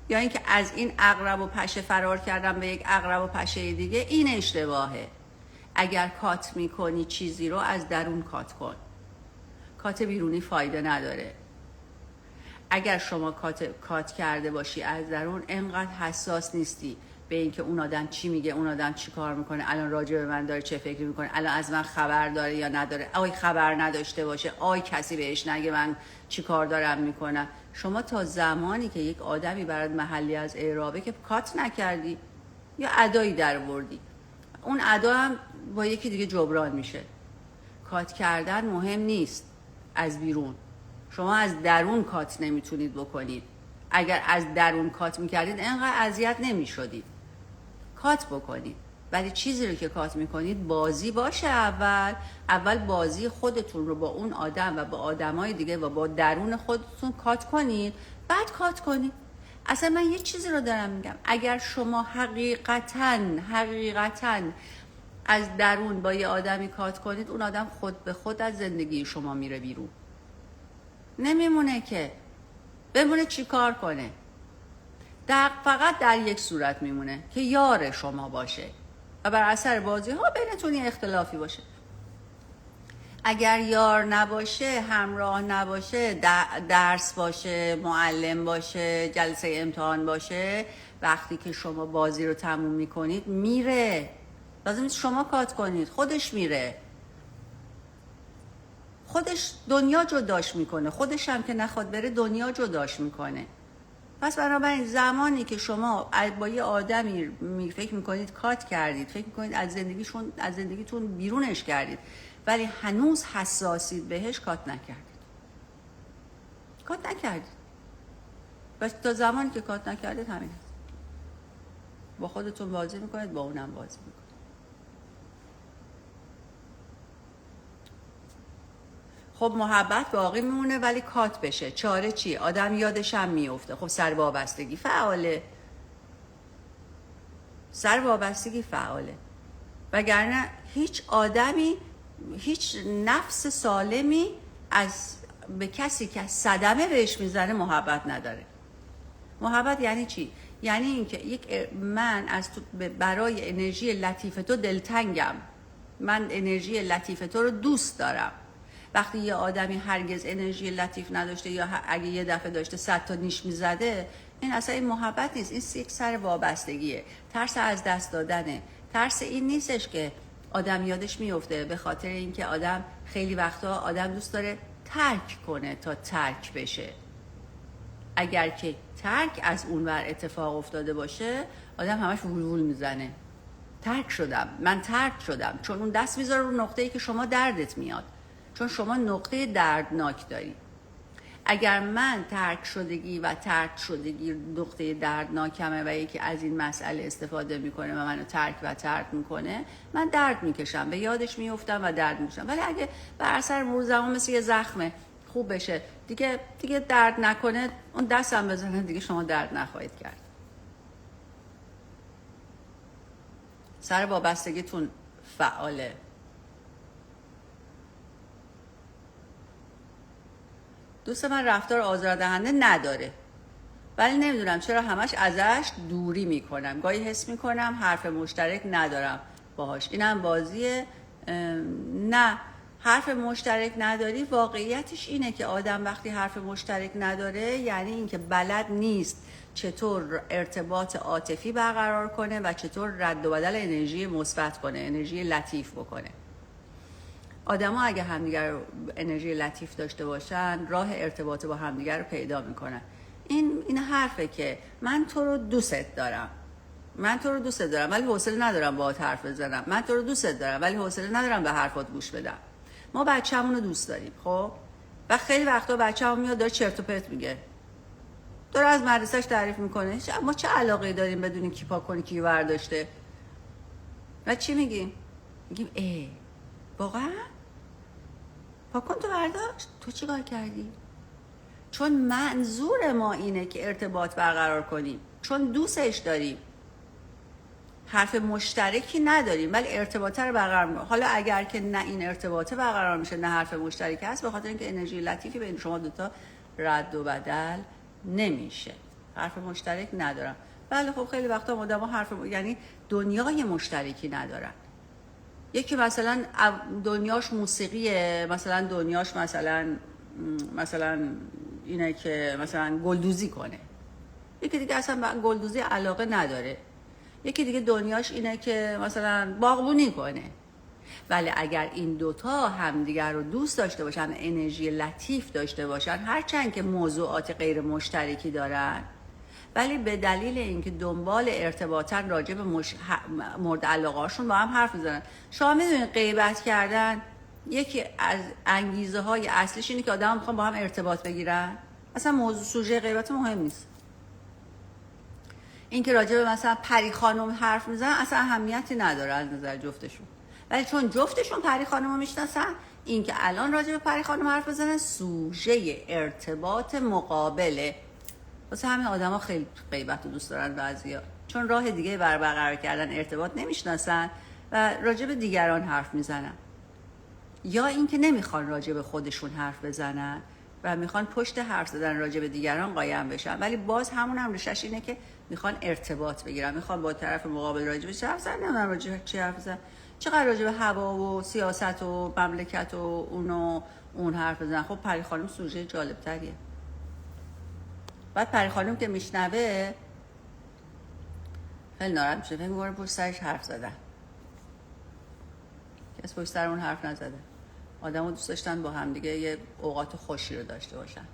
یا اینکه از این عقرب و پشه فرار کردم به یک عقرب و پشه دیگه، این اشتباهه. اگر کات میکنی چیزی رو از درون کات کن، کات بیرونی فایده نداره. اگر شما کات کرده باشی از درون، انقدر حساس نیستی به اینکه اون آدم چی میگه، اون آدم چی کار میکنه، الان راجع به من داره چه فکری میکنه، الان از من خبر داره یا نداره، آی خبر نداشته باشه، آی کسی بهش نگه من چی کار دارم میکنم. شما تا زمانی که یک آدمی برات محلی از اعرابه که کات نکردی یا ادایی در وردی، اون ادا هم با یکی دیگه جبران میشه. کات کردن مهم نیست از بیرون، شما از درون کات نمیتونید بکنید. اگر از درون کات میکردید انقدر اذیت نمیشدید. کات بکنید، ولی چیزی رو که کات میکنید بازی باشه. اول بازی خودتون رو با اون آدم و با آدمای دیگه و با درون خودتون کات کنید، بعد کات کنید. اصلا من یه چیزی رو دارم میگم، اگر شما حقیقتاً از درون با یه آدمی کات کنید، اون آدم خود به خود از زندگی شما میره بیرون، نمیمونه که بمونه چی کار کنه. فقط در یک صورت میمونه که یار شما باشه و بر اثر بازی ها بینتون یه اختلافی باشه. اگر یار نباشه، همراه نباشه، درس باشه، معلم باشه، جلسه امتحان باشه، وقتی که شما بازی رو تموم میکنید میره. لازم نیست شما کات کنید، خودش میره، خودش دنیا جداش میکنه، خودش هم که نخواد بره دنیا جداش میکنه. پس بنابراین زمانی که شما با یه آدمی فکر میکنید کات کردید، فکر میکنید از زندگیتون بیرونش کردید، ولی هنوز حساسید بهش، کات نکردید. بس تا زمانی که کات نکردید همین هست. با خودتون بازی میکنید، با اونم بازی میکنید. خب محبت باقی میمونه ولی کات بشه، چاره چی؟ آدم یادش هم میفته. خب سر وابستگی فعاله، وگرنه هیچ آدمی، هیچ نفس سالمی به کسی که صدمه بهش میزنه محبت نداره. محبت یعنی چی؟ یعنی اینکه من برای انرژی لطیف تو دلتنگم، من انرژی لطیف تو رو دوست دارم. وقتی یه آدمی هرگز انرژی لطیف نداشته یا اگه یه دفعه داشته 100 تا نیش میزده، این اصلا این محبت نیست، این یک سر وابستگیه، ترس از دست دادنه. ترس این نیستش که آدم یادش میفته، به خاطر اینکه آدم خیلی وقتا آدم دوست داره ترک کنه تا ترک بشه. اگر که ترک از اونور اتفاق افتاده باشه، آدم همش وول میزنه، من ترک شدم، چون اون دست میذاره رو نقطه‌ای که شما دردت میاد، چون شما نقطه دردناک داری. اگر من ترک شدگی نقطه دردناکمه و یکی از این مسئله استفاده میکنه و منو ترک میکنه، من درد میکشم، به یادش میفتم و درد میکشم. ولی اگه بر اثر مرور زمان مثل یه زخمه خوب بشه، دیگه درد نکنه، اون دستم بزنه، دیگه شما درد نخواهید کرد. سر وابستگیتون فعاله. دوست من رفتار آزاردهنده نداره، ولی نمیدونم چرا همش ازش دوری میکنم. گاهی حس میکنم حرف مشترک ندارم باهاش. اینم بازیه. نه، حرف مشترک نداری واقعیتش اینه که آدم وقتی حرف مشترک نداره یعنی اینکه بلد نیست چطور ارتباط عاطفی برقرار کنه و چطور رد و بدل انرژی مثبت کنه، انرژی لطیف بکنه. آدما اگه همدیگر انرژی لطیف داشته باشن، راه ارتباط با همدیگر رو پیدا میکنن. این حرفه که من تو رو دوست دارم ولی حوصله ندارم باهات حرف بزنم. من تو رو دوست دارم ولی حوصله ندارم به حرفات گوش بدم. ما بچه‌مون رو دوست داریم، خب، و خیلی وقتا بچه‌مون میاد داره چرت و پرت میگه، داره از مدرسه‌اش تعریف میکنه. ما چه علاقه‌ای داریم بدونیم کی پاک کنه کی برداشته؟ و چی میگیم واقعا پاک کن تو برداشت، تو چیکار کردی؟ چون منظور ما اینه که ارتباط برقرار کنیم، چون دوستش داریم. حرف مشترکی نداریم ولی ارتباطه رو برقرار می‌کنیم. حالا اگر که نه این ارتباطه برقرار میشه نه حرف مشترکی هست، به خاطر اینکه انرژی لطیفی بین شما دوتا رد و بدل نمیشه. حرف مشترک ندارم. بله خب خیلی وقتا آدم‌ها یعنی دنیای مشترکی ندارن. یکی مثلا دنیاش موسیقیه، مثلا دنیاش مثلا اینه که مثلا گلدوزی کنه. یکی دیگه اصلا به گلدوزی علاقه نداره. یکی دیگه دنیاش اینه که مثلا باغبونی کنه. ولی اگر این دوتا همدیگر رو دوست داشته باشن، انرژی لطیف داشته باشن، هرچند که موضوعات غیر مشترکی دارن، ولی به دلیل اینکه دنبال ارتباطن راجع به مورد علاقه‌هاشون با هم حرف میزنن. شما میدونید غیبت کردن یکی از انگیزه های اصلیش اینه که آدم میخوان با هم ارتباط بگیرن. اصلا موضوع سوژه غیبت مهم نیست. این که راجع به مثلا پری خانم حرف میزنن اصلا اهمیتی نداره از نظر جفتشون، ولی چون جفتشون پری خانم رو میشناسن، این که الان راجع به پری خانم حرف بزنن سوژه ارتباط مقابله. واسه همین آدما خیلی غیبت رو دوست دارن بعضیا، چون راه دیگه برای برقرار کردن ارتباط نمیشناسن و راجع به دیگران حرف میزنن، یا اینکه نمیخوان راجع به خودشون حرف بزنن و میخوان پشت حرف زدن راجع به دیگران قایم بشن، ولی باز همون هم ریشش اینه که میخوان ارتباط بگیرن، میخوان با طرف مقابل راجع به چه حرف زدن، نمیدونم راجع به چه حرف زدن، چقدر راجع به هوا و سیاست و مملکت و اون حرف بزنن. خب پری خانم سوژه جالب تریه. بعد پری خانم که میشنوه خیلی ناراحت میشه، فکر می‌کنه پشت سرش حرف زدن. کس پشت سر اون حرف نزده. آدمو دوست داشتن با هم دیگه یه اوقات خوشی رو داشته باشن.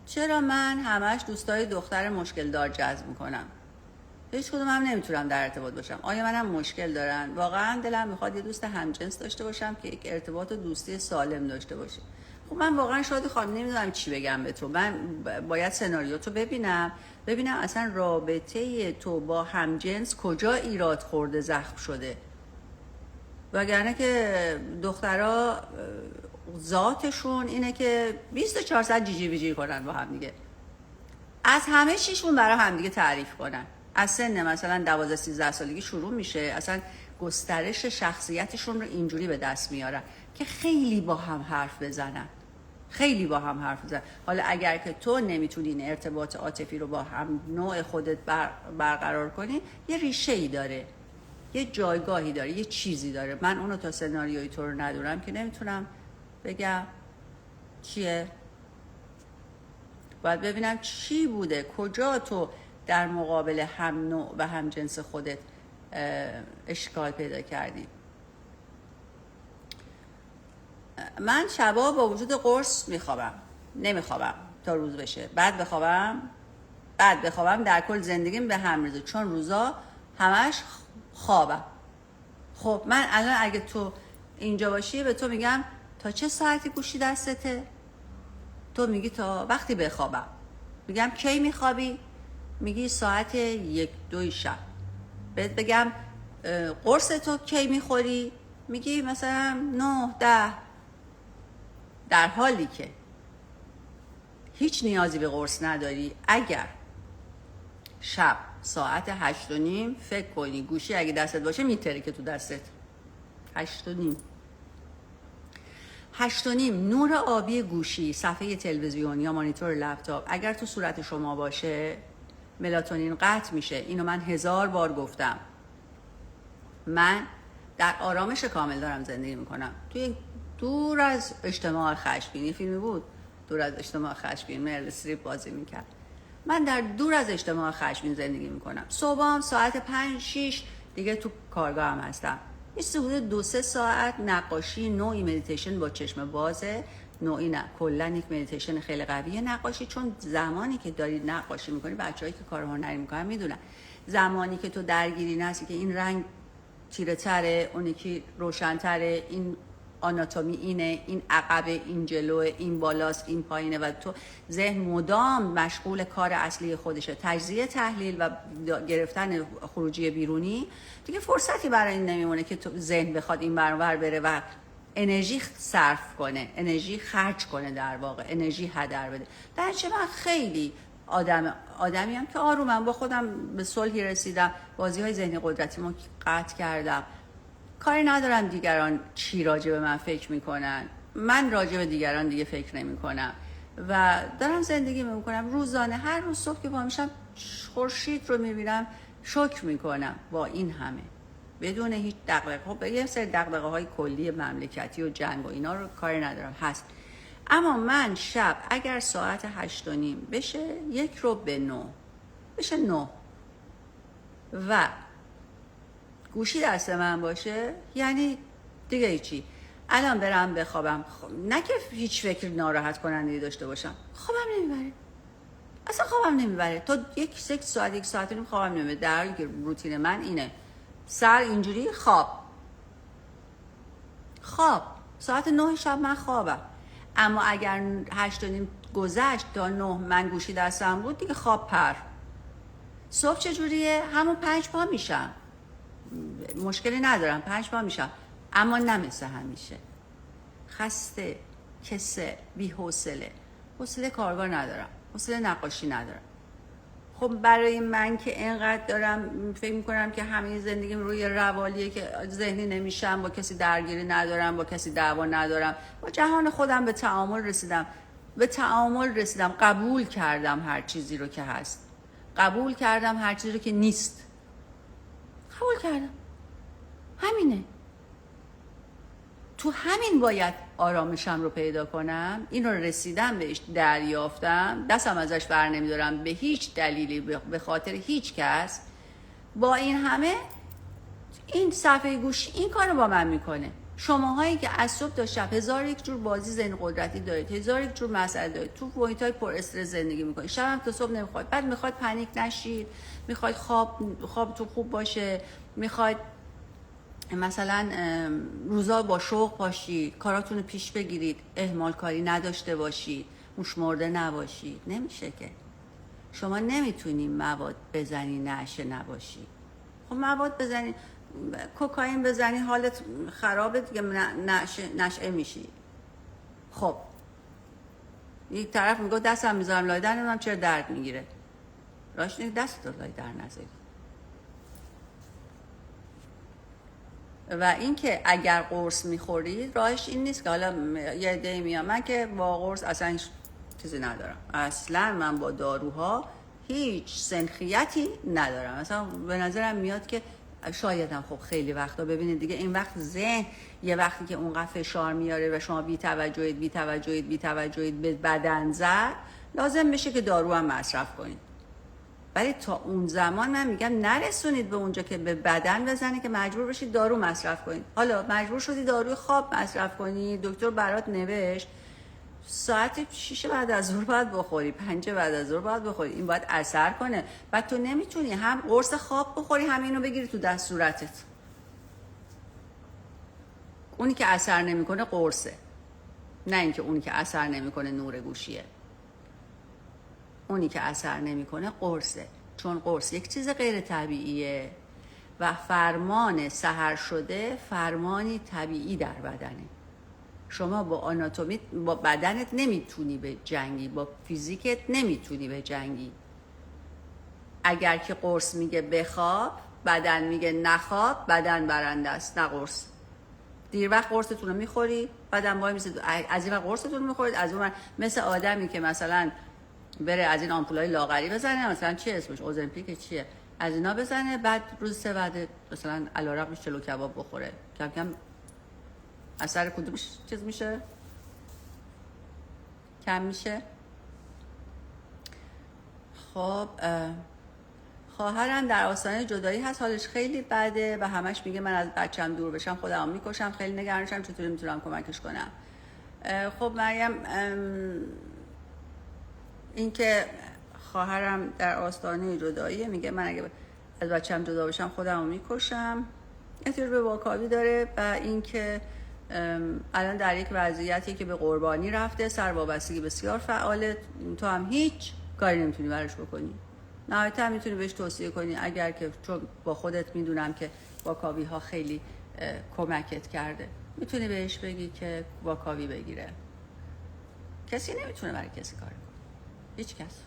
چرا من همش دوستای دختر مشکل دار جذب میکنم؟ هیچ کدوم هم نمیتونم در ارتباط باشم. آیا منم مشکل دارن؟ واقعا دلم میخواد یه دوست همجنس داشته باشم که یک ارتباط و دوستی سالم داشته باشه. خب من واقعا شادی خانم نمیدونم چی بگم به تو. من باید سناریو تو ببینم اصلا رابطه تو با همجنس کجا ایراد خورده، زخم شده. وگرنه که دخترها ذاتشون اینه که 24 ساعت جیجی بیجی کنن با هم دیگه، از همه چیشون برای هم دیگه تعریف کنن. از سن مثلا 12-13 سالگی شروع میشه، اصلا گسترش شخصیتشون رو اینجوری به دست میارن که خیلی با هم حرف بزنن. حالا اگر که تو نمیتونی این ارتباط عاطفی رو با هم نوع خودت برقرار کنی، یه ریشه ای داره، یه جایگاهی داره، یه چیزی داره. من اونو تا سناریوی تو رو ندارم که نمیتونم بگم چیه. باید ببینم چی بوده، کجا تو در مقابل هم نوع و هم جنس خودت اشکال پیدا کردی. من شبا با وجود قرص نمیخوابم تا روز بشه، بعد بخوابم در کل زندگیم به هم ریزه، چون روزا همش خوابم. خب من الان اگه تو اینجا باشی به تو میگم تا چه ساعتی گوشی دستته؟ تو میگی تا وقتی بخوابم. میگم کی میخوابی؟ میگی ساعت 1-2 شب. بهت بگم قرص تو کی میخوری؟ میگی مثلا 9-10. در حالی که هیچ نیازی به قرص نداری. اگر شب ساعت 8:30 فکر کنی گوشی اگه دستت باشه میتره که تو دستت 8:30 نور آبی گوشی، صفحه تلویزیون یا مانیتور لپتاپ اگر تو صورت شما باشه ملاتونین قطع میشه. اینو من 1000 بار گفتم. من در آرامش کامل دارم زندگی میکنم، توی دور از اجتماع خشمگین. فیلمی بود دور از اجتماع خشمگین، مرل استریپ بازی میکرد. من در دور از اجتماع خشمگین زندگی میکنم. صبحام ساعت 5-6 دیگه تو کارگاه هم هستم. یه حدود 2-3 ساعت نقاشی، نوعی مدیتیشن با چشم بازه، نوعی نه کلا یک مدیتیشن خیلی قویه نقاشی. چون زمانی که داری نقاشی میکنی، بچه‌ای که کار هنری میکنن میدونن، زمانی که تو درگیری نشی که این رنگ تیره تره، اون یکی روشن تره، این آناتومی اینه، این عقب، این جلوه، این بالاست، این پایینه، و تو ذهن مدام مشغول کار اصلی خودشه، تجزیه، تحلیل و گرفتن خروجی بیرونی، دیگه فرصتی برای این نمیمونه که تو ذهن بخواد این برابر بره و انرژی صرف کنه، انرژی خرج کنه، در واقع انرژی هدر بده. در چه من خیلی آدمی هم که آرومم، با خودم به صلحی رسیدم، بازی‌های ذهنی قدرتیمو قطع کردم، کاری ندارم دیگران چی راجع به من فکر میکنن، من راجع به دیگران دیگه فکر نمیکنم و دارم زندگی میکنم. روزانه هر روز صبح که پا میشم خورشید رو میبینم، شکر میکنم با این همه، بدون هیچ دغدغه. خب یه سری دغدغه‌های کلی مملکتی و جنگ و اینا رو کاری ندارم، هست. اما من شب اگر ساعت 8:30 بشه، 8:50 بشه 9 و گوشی دست من باشه یعنی دیگه چی. الان برم بخوابم، نه که هیچ فکر ناراحت کننده داشته باشم، خوابم نمیبره، اصلا خوابم نمیبره. تا یک ساعت و نیم خوابم نمیبره، در حالی که روتین من اینه سر اینجوری خواب ساعت 9 شب من خوابم. اما اگر 8 و نیم گذشت تا 9 من گوشی دستم بود دیگه خواب پر. صبح چجوریه؟ همون 5 پا میشم، مشکلی ندارم، 5 پا میشم، اما نه مثل همیشه خسته، کسل، بی حوصله، حوصله کارگار ندارم، حوصله نقاشی ندارم. خب برای من که اینقدر دارم فکر میکنم که همه زندگیم روی روالیه که ذهنی نمیشم، با کسی درگیری ندارم، با کسی دعوا ندارم، با جهان خودم به تعامل رسیدم، قبول کردم هر چیزی رو که هست، قبول کردم هر چیزی رو که نیست، قبول کردم. همینه، تو همین باید آرامشم رو پیدا کنم. این رو رسیدم بهش، دریافتم، دستم ازش بر نمیدارم به هیچ دلیلی، به خاطر هیچ کس. با این همه این صفحه گوشی این کار رو با من میکنه. شماهایی که از صبح تا شب 1001 جور بازی ذهن قدرتی دارید، 1001 جور مسئله دارید، تو محیطای پر استرس زندگی میکنید، شبم تا صبح نمیخواد، بعد میخواد پنیک نشید، میخواد خواب تو خوب باشه، میخواد مثلا روزا با شوق باشید، کاراتون رو پیش بگیرید، اهمال کاری نداشته باشید، موشمرده نباشید. نمیشه که. شما نمیتونی مواد بزنی نشه نباشی. خب مواد بزنی، کوکائین بزنی حالت خرابه دیگه، نشعه میشی. خب یک طرف میگه دستم میذارم لای در، نمیدونم چرا درد میگیره، راش نیست دست لای در نذاری. و اینکه اگر قرص میخورید راهش این نیست که حالا یه عده‌ای میام من که با قرص اصلا چیزی ندارم، اصلا من با داروها هیچ سنخیتی ندارم. مثلا به نظرم میاد که شایدم خب خیلی وقتا ببینید دیگه این وقت ذهن یه وقتی که اونقدر فشار میاره و شما بی توجهید به بدن زد، لازم میشه که دارو هم مصرف کنید. ولی تا اون زمان من میگم نرسونید به اونجا که به بدن بزنی که مجبور بشید دارو مصرف کنید. حالا مجبور شدی داروی خواب مصرف کنی، دکتر برات نوشت ساعت 6 بعد از ظهر باید بخوری، 5 بعد از ظهر باید بخوری، این باید اثر کنه. بعد تو نمیتونی هم قرص خواب بخوری هم اینو بگیری تو دست صورتت. اونی که اثر نمیکنه قرصه، نه اینکه اونی که اثر نمیکنه نور گوشیه. اونی که اثر نمیکنه قرصه، چون قرص یک چیز غیر طبیعیه و فرمان سحر شده فرمانی طبیعی در بدنه. شما با آناتومی با بدنت نمیتونی به جنگی، با فیزیکت نمیتونی به جنگی. اگر که قرص میگه بخواب، بدن میگه نخواب، بدن برنده است نه قرص. دیر وقت قرصتون رو میخوری، بدن وای میسه از این وقت قرصتون رو میخورید، از اون مثل آدمی که مثلا بره از این آمپولای لاغری بزنه، مثلا چی اسمش اوزمپیک چیه، از اینا بزنه، بعد روز 3 بعد مثلا علیرغمش چلو کباب بخوره، کم کم اثر کدومش چیز میشه، کم میشه. خب خواهرم در آستانه جدایی هست، حالش خیلی بده و همش میگه من از بچه‌م دور بشم خودم میکشم، خیلی نگرانشم، چطوری میتونم کمکش کنم؟ خب مریم، این که خواهرم در آستانه جدایی میگه من اگه از بچه‌م جدا بشم خودم رو میکشم، احتیاج به واکاوی داره. و این که الان در یک وضعیتی که به قربانی رفته، سروابستگی بسیار فعاله، تو هم هیچ کاری نمیتونی براش بکنی. نهایتا میتونی بهش توصیه کنی اگر که، چون با خودت میدونم که واکاوی ها خیلی کمکت کرده، میتونی بهش بگی که واکاوی بگیره. کسی نمیتونه برای کسی کاری کنه، هیچ کس.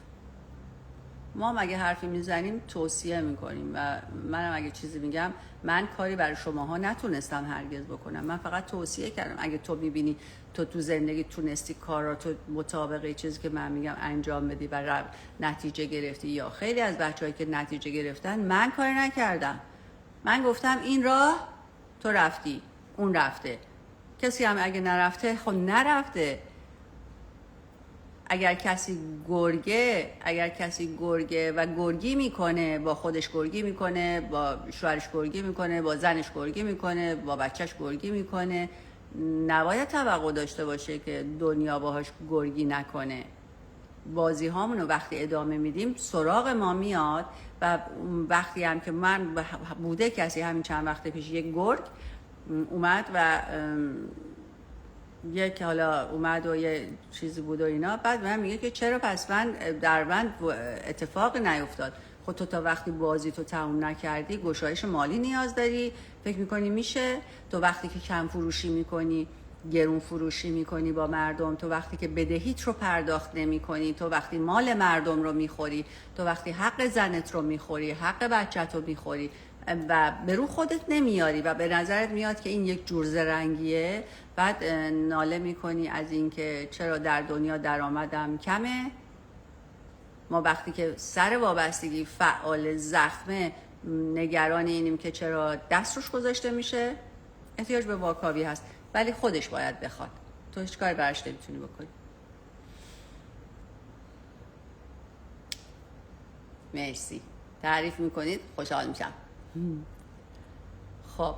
ما مگه حرفی میزنیم توصیه میکنیم و منم اگه چیزی میگم، من کاری برای شماها نتونستم هرگز بکنم، من فقط توصیه کردم. اگه تو میبینی تو زندگی تونستی کاراتو مطابق چیزی که من میگم انجام بدی و نتیجه گرفتی، یا خیلی از بچه‌هایی که نتیجه گرفتن، من کاری نکردم، من گفتم این راه تو رفتی، اون رفته، کسی هم اگه نرفته خب نرفته. اگر کسی گرگه و گرگی میکنه، با خودش گرگی میکنه، با شوهرش گرگی میکنه، با زنش گرگی میکنه، با بچهش گرگی میکنه، نباید توقع داشته باشه که دنیا باهاش گرگی نکنه. بازی هامونو وقتی ادامه میدیم سراغ ما میاد و وقتی هم که من بوده کسی همین چند وقت پیش یک گرگ اومد و یک حالا اومد و یه چیزی بود و اینا، بعد من میگه که چرا پس در من اتفاق نیفتاد. خود تو تا وقتی بازی تو تموم نکردی گشایش مالی نیاز داری، فکر میکنی میشه؟ تو وقتی که کم فروشی میکنی، گرون فروشی میکنی با مردم، تو وقتی که بدهیت رو پرداخت نمی کنی، تو وقتی مال مردم رو میخوری، تو وقتی حق زنت رو میخوری، حق بچت رو میخوری و به رو خودت نمیاری و به نظرت میاد که این یک جور زرنگیه، بعد ناله میکنی از اینکه چرا در دنیا درآمدم کمه. ما وقتی که سر وابستگی فعال زخمه نگران اینیم که چرا دست روش گذاشته میشه، احتیاج به واکاوی هست، ولی خودش باید بخواد، تو هیچ کاری براش نمیتونی بکنی. مرسی، تعریف میکنید خوشحال میشم. خب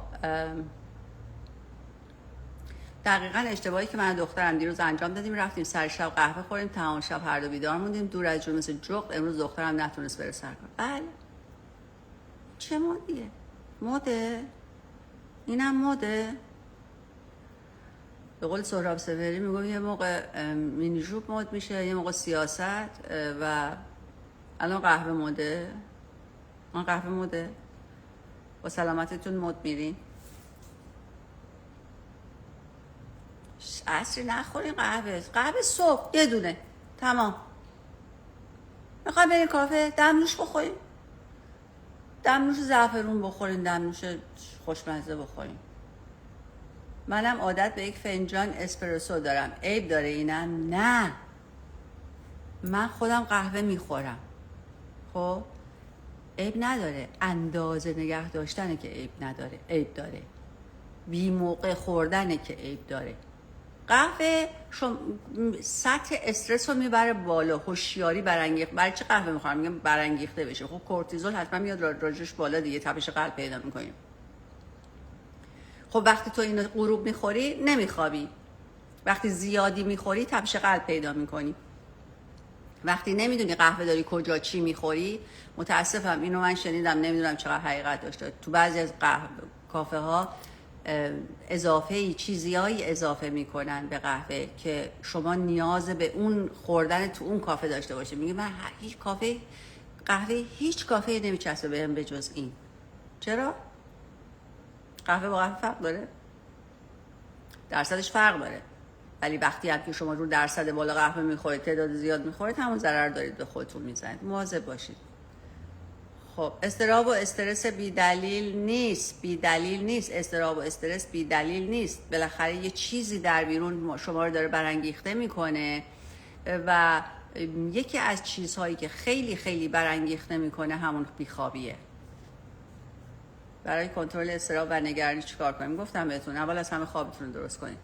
دقیقاً اشتباهی که من دخترم دیروز انجام دادیم، رفتیم سر شب قهوه خوریم، تمام شب هر دو بیدار موندیم، دور از جون مثل جغد. امروز دخترم نتونست بره سر کار. بله چه مودیه؟ موده؟ اینم موده؟ به قول سهراب سپهری میگم یه موقع مینی جوب مد میشه، یه موقع سیاست و الان قهوه موده. الان قهوه موده؟ با سلامتتون مد میرین؟ عصری نخورین قهوه صبح یه دونه تمام. میخوای برین کافه دمنوش بخورین، دمنوش زعفرون بخورین، دمنوش خوشمزه بخورین. منم عادت به یک فنجان اسپرسو دارم. عیب داره اینم؟ نه، من خودم قهوه میخورم. خب عیب نداره، اندازه نگه داشتنه که عیب داره، بی موقع خوردنه که عیب داره. قهوه سطح استرس رو میبره بالا، هوشیاری برانگیخته. برای چه قهوه میخورم؟ میگم برانگیخته بشه. خب کورتیزول حتما میاد راجش بالا دیگه، تپش قلب پیدا میکنیم. خب وقتی تو اینو غروب میخوری نمیخوابی، وقتی زیادی میخوری تپش قلب پیدا میکنی. وقتی نمیدونی قهوه داری کجا چی میخوری، متاسفم اینو من شنیدم، نمیدونم چقدر حقیقت داشته، تو بعضی از کافه ها چیزیایی اضافه میکنن به قهوه که شما نیاز به اون خوردن تو اون کافه داشته باشی. میگه من هیچ کافه نمیچسبه بهم به جز این. چرا؟ قهوه با قهوه فرق داره؟ درصدش فرق داره، ولی وقتی هم که شما رو درصد بالا قهوه میخورید، تعداد زیاد میخورید، همون ضرر دارید به خودتون میزنید. مواظب باشید. خب اضطراب و استرس بی دلیل نیست. اضطراب و استرس بی دلیل نیست. بالاخره یه چیزی در بیرون شما رو داره برانگیخته میکنه و یکی از چیزهایی که خیلی خیلی برانگیخته میکنه همون بیخوابیه. برای کنترل اضطراب و نگرانی چیکار کنیم؟ گفتم بهتون اول از همه خوابتون رو درست کنید.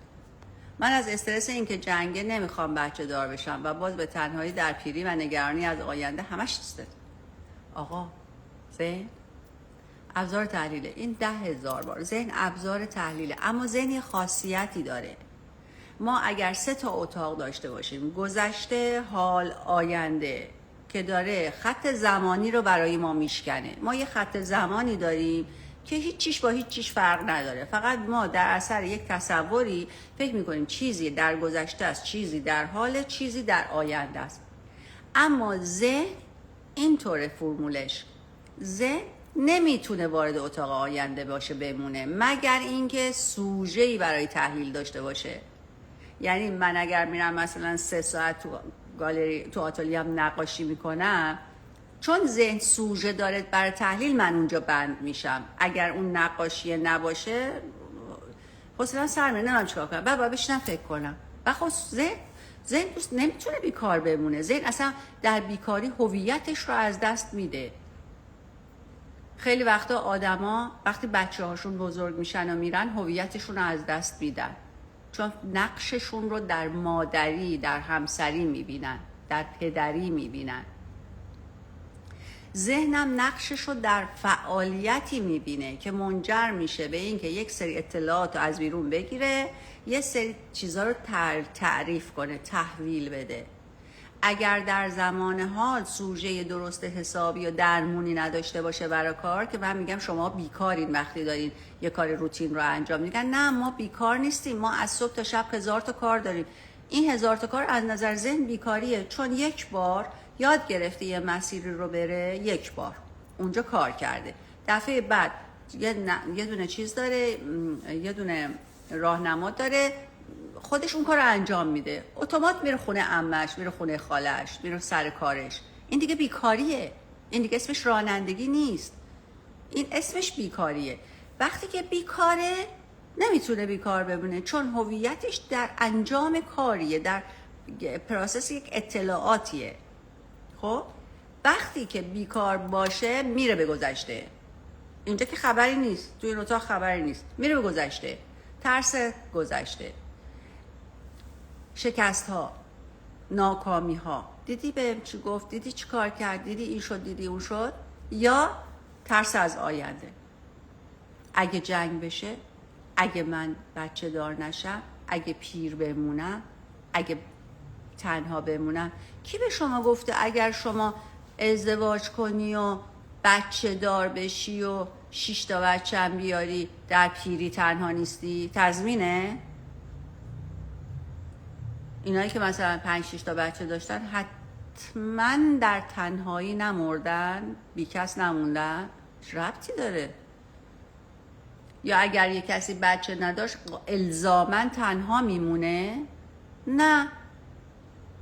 من از استرس این که جنگه نمیخوام بچه دار بشم و باز به تنهایی در پیری و نگرانی از آینده همش چیزه. آقا ذهن ابزار تحلیله. این 10,000 بار ذهن ابزار تحلیله، اما ذهن یه خاصیتی داره. ما اگر 3 اتاق داشته باشیم، گذشته، حال، آینده، که داره خط زمانی رو برای ما میشکنه. ما یه خط زمانی داریم که هیچ چیش با هیچ چیش فرق نداره، فقط ما در اثر یک تصوری فکر میکنیم چیزی در گذشته است، چیزی در حال، چیزی در آینده است. اما ذهن اینطوره فرمولش، ذهن نمیتونه وارد اتاق آینده باشه بمونه مگر اینکه سوژه‌ای برای تحلیل داشته باشه. یعنی من اگر میرم مثلا 3 ساعت تو گالری تو آتلیه‌ام نقاشی میکنم، چون ذهن سوژه داره برای تحلیل، من اونجا بند میشم. اگر اون نقاشی نباشه حوصله‌ام سر میره، نمیدونم چیکار کنم، بعد بشینم فکر کنم. و خب ذهن نمیتونه بیکار بمونه. ذهن اصلا در بیکاری هویتش رو از دست میده. خیلی وقتا آدما وقتی بچه‌هاشون بزرگ میشن و میرن، هویتشون رو از دست میدن، چون نقششون رو در مادری، در همسری میبینن، در پدری میبینن. ذهنم نقشش رو در فعالیتی میبینه که منجر میشه به این که یک سری اطلاعات رو از بیرون بگیره، یه سری چیزها رو تعریف کنه، تحویل بده. اگر در زمان حال سوژه درست حسابی و درمونی نداشته باشه برای کار، که من میگم شما بیکارین وقتی دارین یه کار روتین رو انجام میدین، نه ما بیکار نیستیم، ما از صبح تا شب 1000 تا کار داریم. این 1000 تا کار از نظر ذهن بیکاریه، چون یک بار یاد گرفته یه مسیری رو بره، یک بار اونجا کار کرده، دفعه بعد یه دونه چیز داره، یه دونه راهنما داره، خودش اون کار رو انجام میده، اتومات میره خونه عمش، میره خونه خالش، میره سر کارش. این دیگه بیکاریه، این دیگه اسمش رانندگی نیست، این اسمش بیکاریه. وقتی که بیکاره نمیتونه بیکار بمونه، چون هویتش در انجام کاریه، در پروسس یک اطلاعاتیه. خب وقتی که بیکار باشه میره به گذشته، اینجا که خبری نیست، توی این اتاق خبری نیست، میره به گذشته، ترس گذشته، شکست ها، ناکامی ها، دیدی بهم چی گفت، دیدی چی کار کرد، دیدی این شد، دیدی اون شد، یا ترس از آینده. اگه جنگ بشه، اگه من بچه دار نشم، اگه پیر بمونم، اگه تنها بمونم. کی به شما گفته اگر شما ازدواج کنی و بچه دار بشی و 6 تا بچه هم بیاری در پیری تنها نیستی؟ تضمینه؟ اینایی که مثلا 5-6 تا بچه داشتن حتما در تنهایی نمردن، بی کس نموندن؟ ربطی داره؟ یا اگر یک کسی بچه نداشت الزاماً تنها میمونه؟ نه،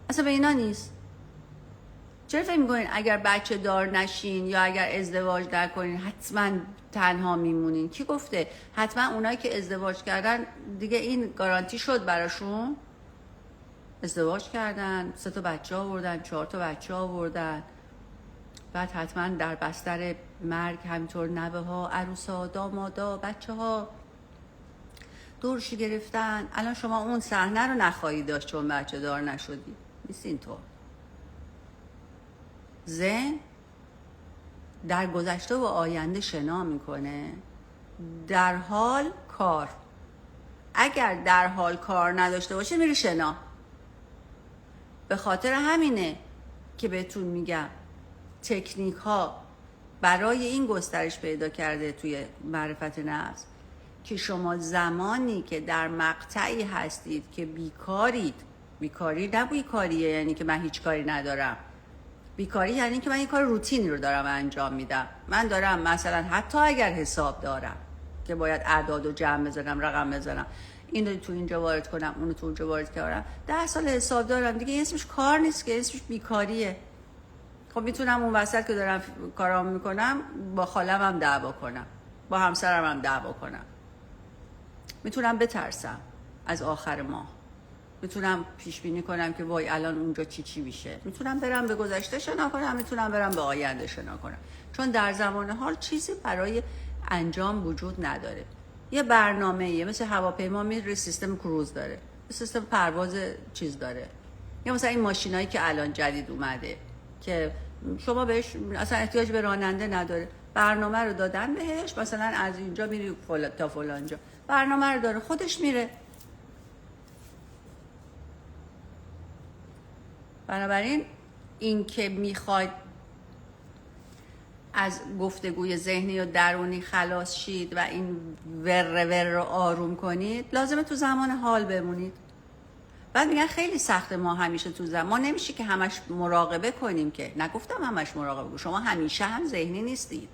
اصلا به اینا نیست. چرا فکر میکنین اگر بچه دار نشین یا اگر ازدواج نکنین حتما تنها میمونین؟ کی گفته؟ حتما اونایی که ازدواج کردن دیگه این گارانتی شد براشون، ازدواج کردن، 3 تا بچه آوردن، 4 تا بچه آوردن، بعد حتما در بستر مرگ همینطور نوه ها، عروسا، دامادا، بچه ها دورشی گرفتن. الان شما اون صحنه رو نخواهی داشت چون بچه دار نشدی. نیست اینطور. ذهن در گذشته و آینده شنا میکنه در حال کار. اگر در حال کار نداشته باشه میره شنا. به خاطر همینه که بهتون میگم تکنیک ها برای این گسترش پیدا کرده توی معرفت نفس که شما زمانی که در مقطعی هستید که بیکارید، بیکاری نه بیکاریه یعنی که من هیچ کاری ندارم، بیکاری یعنی که من این کار روتینی رو دارم انجام میدم. من دارم مثلا حتی اگر حساب دارم که باید اعداد و جمع بزنم، رقم بزنم، اینو تو اینجا وارد کنم، اونو تو اونجا وارد کنم، 10 سال حساب دارم دیگه، اسمش کار نیست که، اسمش بیکاریه. خب میتونم اون وسط که دارم کارام میکنم با خالم هم دعوا کنم، با همسرم هم دعوا کنم، میتونم بترسم از آخر ماه، میتونم پیش بینی کنم که وای الان اونجا چی میشه، میتونم برم به گذشته شنا کنم، میتونم برم به آینده شنا کنم، چون در زمان حال چیزی برای انجام وجود نداره. یه برنامه‌ایه، مثل هواپیما میره سیستم کروز داره، سیستم پرواز چیز داره، یا مثلا این ماشینایی که الان جدید اومده که شما بهش اصلا احتیاج به راننده نداره، برنامه رو دادن بهش، مثلا از اینجا میری تا فلانجا، برنامه رو داره، خودش میره. بنابراین این که میخواید از گفتگوی ذهنی و درونی خلاص شید و این ور رو آروم کنید، لازمه تو زمان حال بمونید. بعد میگن خیلی سخته، ما همیشه تو ما نمیشه که همش مراقبه کنیم، که نگفتم همش مراقبه کنیم، شما همیشه هم ذهنی نیستید.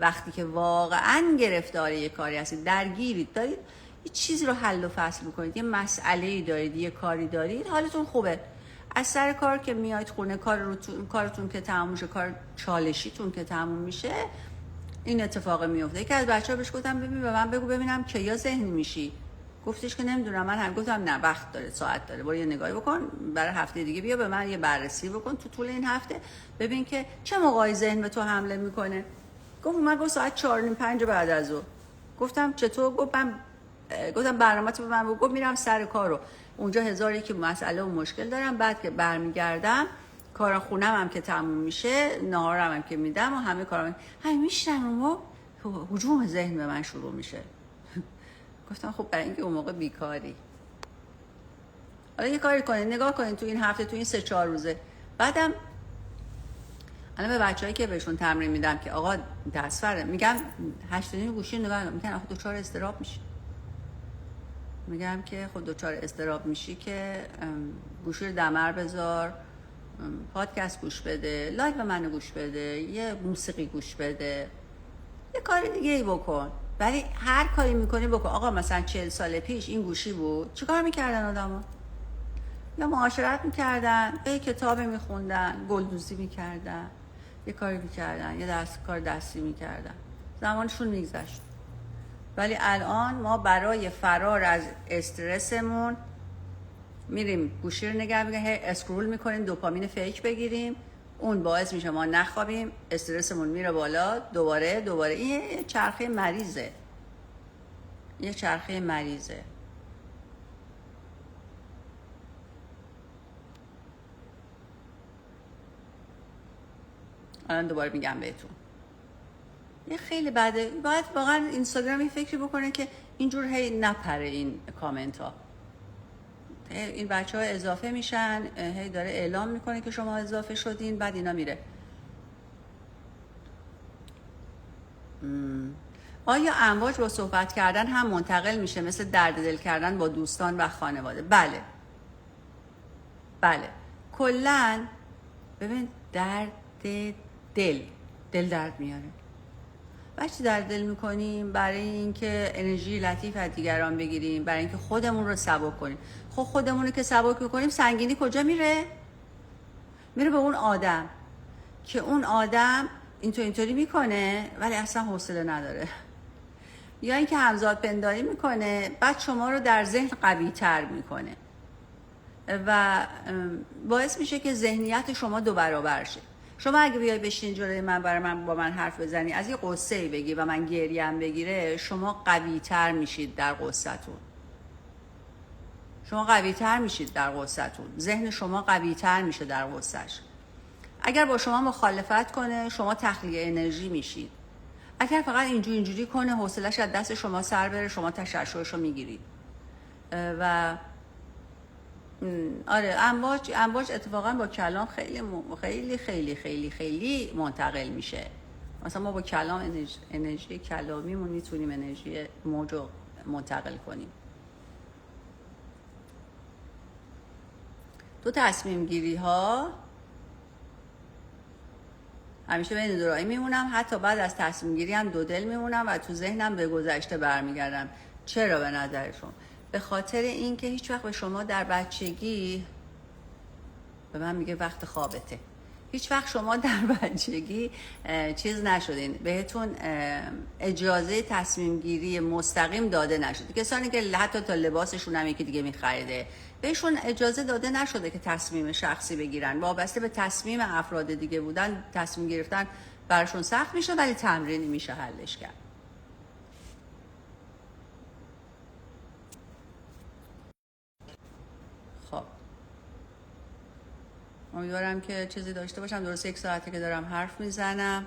وقتی که واقعا گرفتار یه کاری هستید، درگیرید، دارید یه چیزی رو حل و فصل میکنید، یه مسئله‌ای دارید، یه کاری دارید، حالتون خوبه، از سر کار که میاید خونه، کارتون که تموم میشه، کار چالشیتون که تموم میشه، این اتفاق میفته. یکی از بچه‌ها بهش گفتم ببین به من بگو ببینم کیا ذهنی میشی. گفتش که نمیدونم. من هم گفتم نه، وقت داره، ساعت داره، برو یه نگاهی بکن، برای هفته دیگه بیا به من یه بررسی بکن تو طول این هفته، ببین که چه موقعی ذهن به تو حمله میکنه. گفت من ساعت 4:30 5 بعد از ظهر. گفتم چطور؟ گفت من گفتم برنامه‌تو به من بگو، میرم سر کارو، اونجا هزار یکی مسئله و مشکل دارم، بعد که برمیگردم کار خونم هم که تموم میشه، نهارم هم که میدم و همه کارام همین میشنم و هجوم ذهن به من شروع میشه. گفتم خب برای اینکه اون موقع بیکاری، حالا یه کاری کنین، نگاه کنین تو این هفته، تو این 3-4 روزه. بعدم الان به بچه‌هایی که بهشون تمرین میدم که آقا دستفره، میگم 8 گوشی نگاه، میگن آخه دچار اضطراب میشی. میگم که خب دچار اضطراب میشی که گوشی رو دمر بذار، پادکست گوش بده، لایو منو گوش بده، یه موسیقی گوش بده، یه کار دیگه ای بکن. ولی هر کاری میکنی بکن. آقا مثلا 40 سال پیش این گوشی بود، چیکار میکردن آدما؟ یا معاشرت میکردن، یه کتاب میخوندن، گلدوزی میکردن، یه کاری میکردن، یه کار دستی میکردن، زمانشون میگذشت. ولی الان ما برای فرار از استرسمون میریم گوشی رو نگه میگه، هی اسکرول میکنیم دوپامین فیک بگیریم، اون باعث میشه ما نخوابیم، استرسمون میره بالا، دوباره این یه چرخه مریضه، یه چرخه مریضه. الان دوباره میگم بهتون یه خیلی بده، باید واقعا اینستاگرام این فکری بکنه که اینجور هی نپره این کامنت ها. این بچه ها اضافه میشن، هی داره اعلام میکنه که شما اضافه شدین، بعد اینا میره. آیا امواج با صحبت کردن هم منتقل میشه مثل درد دل کردن با دوستان و خانواده؟ بله بله. کلن ببین درد دل درد میاره. وقتی درد دل میکنیم برای اینکه انرژی لطیف از دیگران بگیریم، برای اینکه خودمون رو سبک کنیم. خب خودمون رو که سبک میکنیم، سنگینی کجا میره؟ میره به اون آدم که اون آدم اینطوری میکنه ولی اصلا حوصله نداره، یا اینکه همزاد پنداری میکنه بعد شما رو در ذهن قوی تر میکنه و باعث میشه که ذهنیت شما 2 برابر شه. شما اگه بیای بشین جلوی من، برای من با من حرف بزنی، از یه قصه‌ای بگی و من گریم بگیره، شما قوی تر میشید در قصه‌تون. شما قوی تر میشید در قصه‌تون، ذهن شما قوی تر میشه در قصهش. اگر با شما مخالفت کنه، شما تخلیه انرژی میشید. اگر فقط اینجوری کنه، حوصله‌اش از دست شما سر بره، شما تشعشعش رو میگیرید. و آره، امواج اتفاقا با کلام خیلی خیلی خیلی خیلی خیلی منتقل میشه. مثلا ما با کلام انرژی کلامیمون میتونیم انرژی موج رو منتقل کنیم. تو تصمیم گیری ها همیشه بین دو راهی میمونم، حتی بعد از تصمیم گیری هم دو دل میمونم و تو ذهنم به گذشته برمیگردم. چرا به نظرشون؟ به خاطر اینکه هیچ وقت به شما در بچگی، به من میگه وقت خوابته، هیچ وقت شما در بچگی چیز نشدین، بهتون اجازه تصمیم گیری مستقیم داده نشده. کسانی که حتی تا لباسشون هم یکی دیگه میخریده، بهشون اجازه داده نشده که تصمیم شخصی بگیرن. وابسته به تصمیم افراد دیگه بودن، تصمیم گرفتن براشون سخت میشه، ولی تمرینی میشه حلش کرد. خب امیدوارم که چیزی داشته باشم. درست 1 ساعته که دارم حرف میزنم.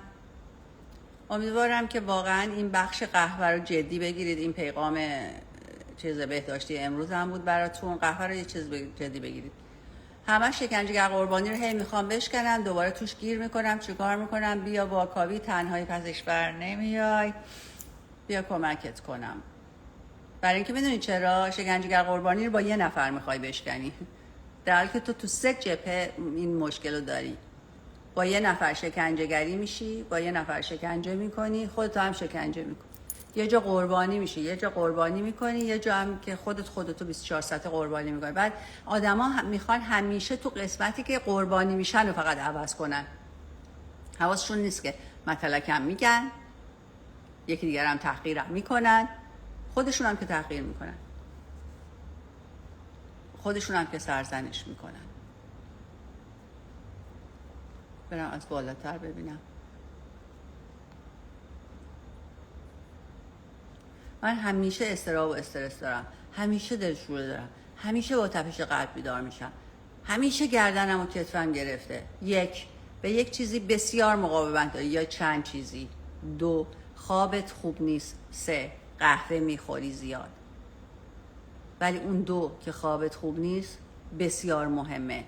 امیدوارم که واقعا این بخش قهوه رو جدی بگیرید. این پیغام چیز بهداشتی امروز هم بود براتون. قهوه رو یه چیز جدی بگیرید. همه شکنجهگر قربانی رو هی میخوام بشکنن، دوباره توش گیر میکنم. چیکار میکنم؟ بیا با کاوی، تنهایی پسش بر نمیای، بیا کمکت کنم. برای اینکه میدونی چرا شکنجهگر قربانی رو با 1 نفر میخوای بشکنی، در حالی که تو 3 جبهه این مشکل رو داری. با 1 نفر شکنجهگری میشی، با 1 نفر شکنجه میکنی، خودت هم شکنجه میکنی. یه جا قربانی میشی، یه جا قربانی میکنی، یه جا هم که خودتو 24 ساعته قربانی میکنی. بعد آدما میخوان همیشه تو قسمتی که قربانی میشن رو فقط عوض کنن. حواسشون نیست که مطلقم میگن، یکی دیگر هم تحقیرم میکنن، خودشون هم که تحقیر میکنن، خودشون هم که سرزنش میکنن. برم از بالاتر ببینم. من همیشه اضطراب و استرس دارم، همیشه دلشوره دارم، همیشه با تپش قلب بیدار میشم، همیشه گردنم و کتفم گرفته. به یک چیزی بسیار مقاومت داری یا چند چیزی. 2 خوابت خوب نیست. 3 قهوه میخوری زیاد. ولی اون 2 که خوابت خوب نیست بسیار مهمه.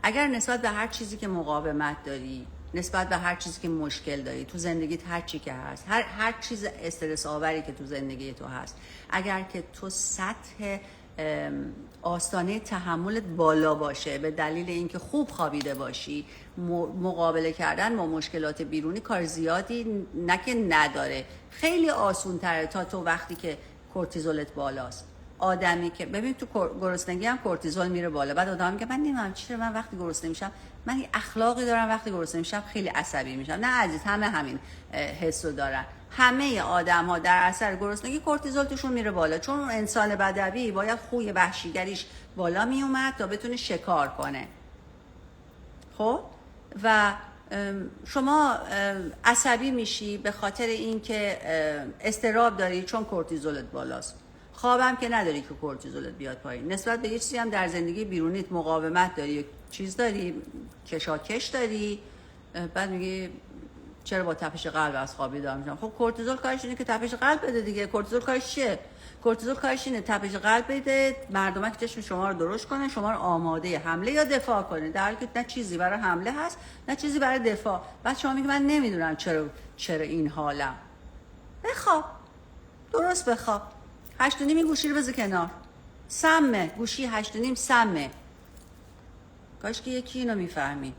اگر نسبت به هر چیزی که مقاومت داری، نسبت به هر چیزی که مشکل داری تو زندگیت، هر چی که هست، هر چیز استرس آوری که تو زندگی تو هست، اگر که تو سطح آستانه تحملت بالا باشه به دلیل اینکه خوب خوابیده باشی، مقابله کردن با مشکلات بیرونی کار زیادی نه که نداره، خیلی آسون تره تا تو وقتی که کورتیزولت بالاست. آدمی که ببین تو گرسنگی هم کورتیزول میره بالا، بعد آدم میگه من نمیدونم چرا من وقتی گرسنه میشم، من یه اخلاقی دارم وقتی گرسنه میشم خیلی عصبی میشم. نه عزیز، همه همین حسو دارن. همه آدم ها در اثر گرسنگی کورتیزول توشون میره بالا، چون اون انسان بدوی باید خوی وحشیگریش بالا میومد تا بتونه شکار کنه. خب و شما عصبی میشی به خاطر اینکه اضطراب داری چون کورتیزولت بالاست. خوابم که نداری که کورتیزولت بیاد پایین. نسبت به یه چیزی هم در زندگی بیرونیت مقاومت داری، چیز داری، کشاکش داری، بعد میگی چرا با تپش قلب از خواب بیدار میشم؟ خب کورتیزول کارش اینه که تپش قلب بده دیگه. کورتیزول کارش چیه؟ کورتیزول کارش اینه تپش قلب بده، مردمک چشم شما رو درشت کنه، شما رو آماده حمله یا دفاع کنه، در حالی که نه چیزی برای حمله هست نه چیزی برای دفاع. بعد شما میگی من نمیدونم چرا این حالم. بخواب، درست بخواب. 8:30 گوشی رو بذار کنار. سمه گوشی 8:30 سمه. کاش که یکی اینو میفهمی.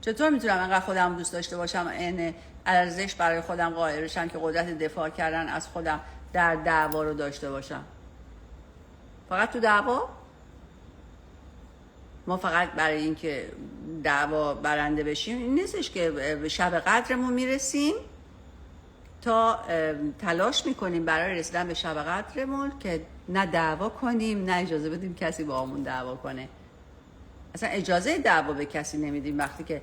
چطور میتونم انقدر خودم دوست داشته باشم، این ارزش برای خودم قائل بشم که قدرت دفاع کردن از خودم در دعوا رو داشته باشم؟ فقط تو دعوا؟ ما فقط برای اینکه دعوا برنده بشیم این نیستش که به شب قدرمون میرسیم تا تلاش میکنیم برای رسیدن به شب قدرمون که نه دعوا کنیم نه اجازه بدیم کسی با همون دعوا کنه. اصلا اجازه دعوا به کسی نمیدیم. وقتی که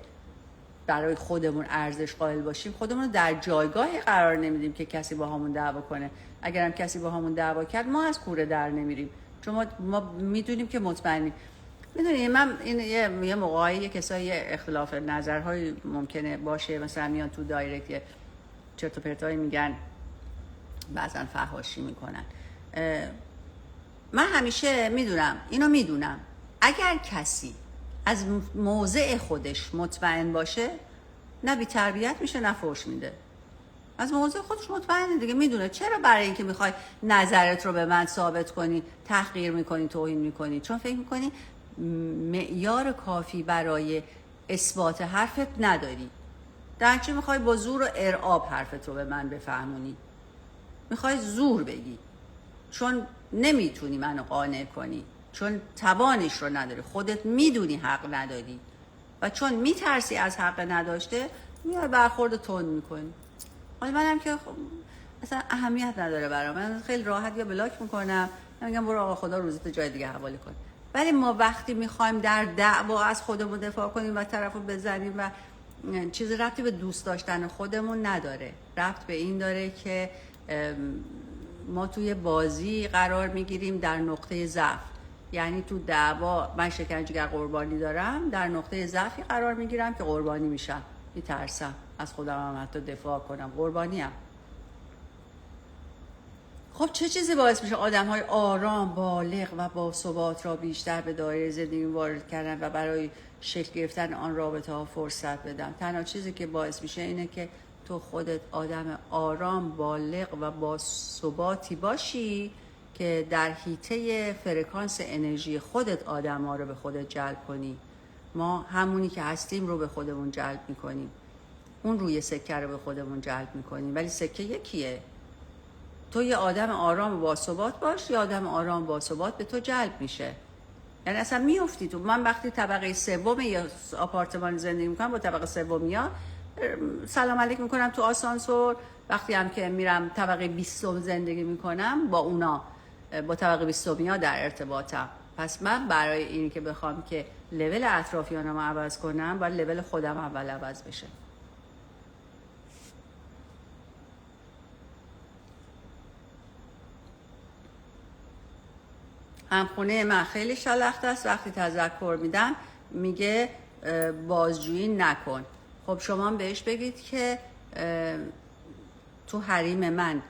برای خودمون ارزش قائل باشیم خودمون رو در جایگاهی قرار نمیدیم که کسی با همون دعوا کنه. اگرم کسی با همون دعوا کرد ما از کوره در نمیریم، چون ما میدونیم که مطمئنیم. میدونی من این یه موقعی یه کسایی اختلاف نظرهای ممکنه باشه، مثلا میان تو دایرکت چرت و پرتایی میگن، بعضن فحاشی میکنن. من همیشه میدونم اگر کسی از موضع خودش مطمئن باشه نه بی تربیت میشه نه فحش میده. از موضع خودش مطمئنه دیگه، میدونه. چرا برای اینکه میخوای نظرت رو به من ثابت کنی تحقیر میکنی، توهین میکنی؟ چون فکر میکنی معیار کافی برای اثبات حرفت نداری. در چی میخوای با زور و ارعاب حرفت رو به من بفهمونی؟ میخوای زور بگی چون نمیتونی منو قانع کنی، چون توانش رو نداری، خودت میدونی حق نداری و چون میترسی از حق نداشته میای برخورد تند میکنی. حالا منم که اصلا اهمیت نداره برام، من خیلی راحت یا بلاک میکنم، میگم برو آقا خدا روزت جای دیگه حواله کن. ولی ما وقتی میخوایم در دعوا از خودمون دفاع کنیم و طرفو بزنیم و چیزی ربطی به دوست داشتن خودمون نداره، ربط به این داره که ما توی بازی قرار میگیریم در نقطه ضعف. یعنی تو دعوا من شکنجهگر قربانی دارم، در نقطه ضعفی قرار میگیرم که قربانی میشم، میترسم از خودم هم حتی دفاع کنم، قربانیم. خب چه چیزی باعث میشه آدم‌های آرام، بالغ و با ثبات را بیشتر به دایره زندگی وارد کردن و برای شکل گرفتن آن رابطه ها فرصت بدن؟ تنها چیزی که باعث میشه اینه که تو خودت آدم آرام، بالغ و با ثباتی باشی که در حیطه فرکانس انرژی خودت آدم‌ها رو به خودت جلب کنی. ما همونی که هستیم رو به خودمون جلب میکنیم، اون روی سکه رو به خودمون جلب میکنیم، ولی سکه یکیه. تو یه آدم آرام و باثبات باش، یه آدم آرام و باثبات به تو جلب میشه. یعنی اصلا میافتی تو. من وقتی طبقه سوم یا آپارتمان زندگی میکنم با طبقه سومیا سلام علیک میکنم تو آسانسور، وقتی هم که میرم طبقه 20 زندگی میکنم با اونا با طبقه 20 در ارتباطم. پس من برای این که بخوام که لول اطرافیانم عوض کنم، باید لول خودم اول عوض بشه. همخونه من خیلی شلخته است، وقتی تذکر میدم میگه بازجویی نکن. خب شما بهش بگید که تو حریم من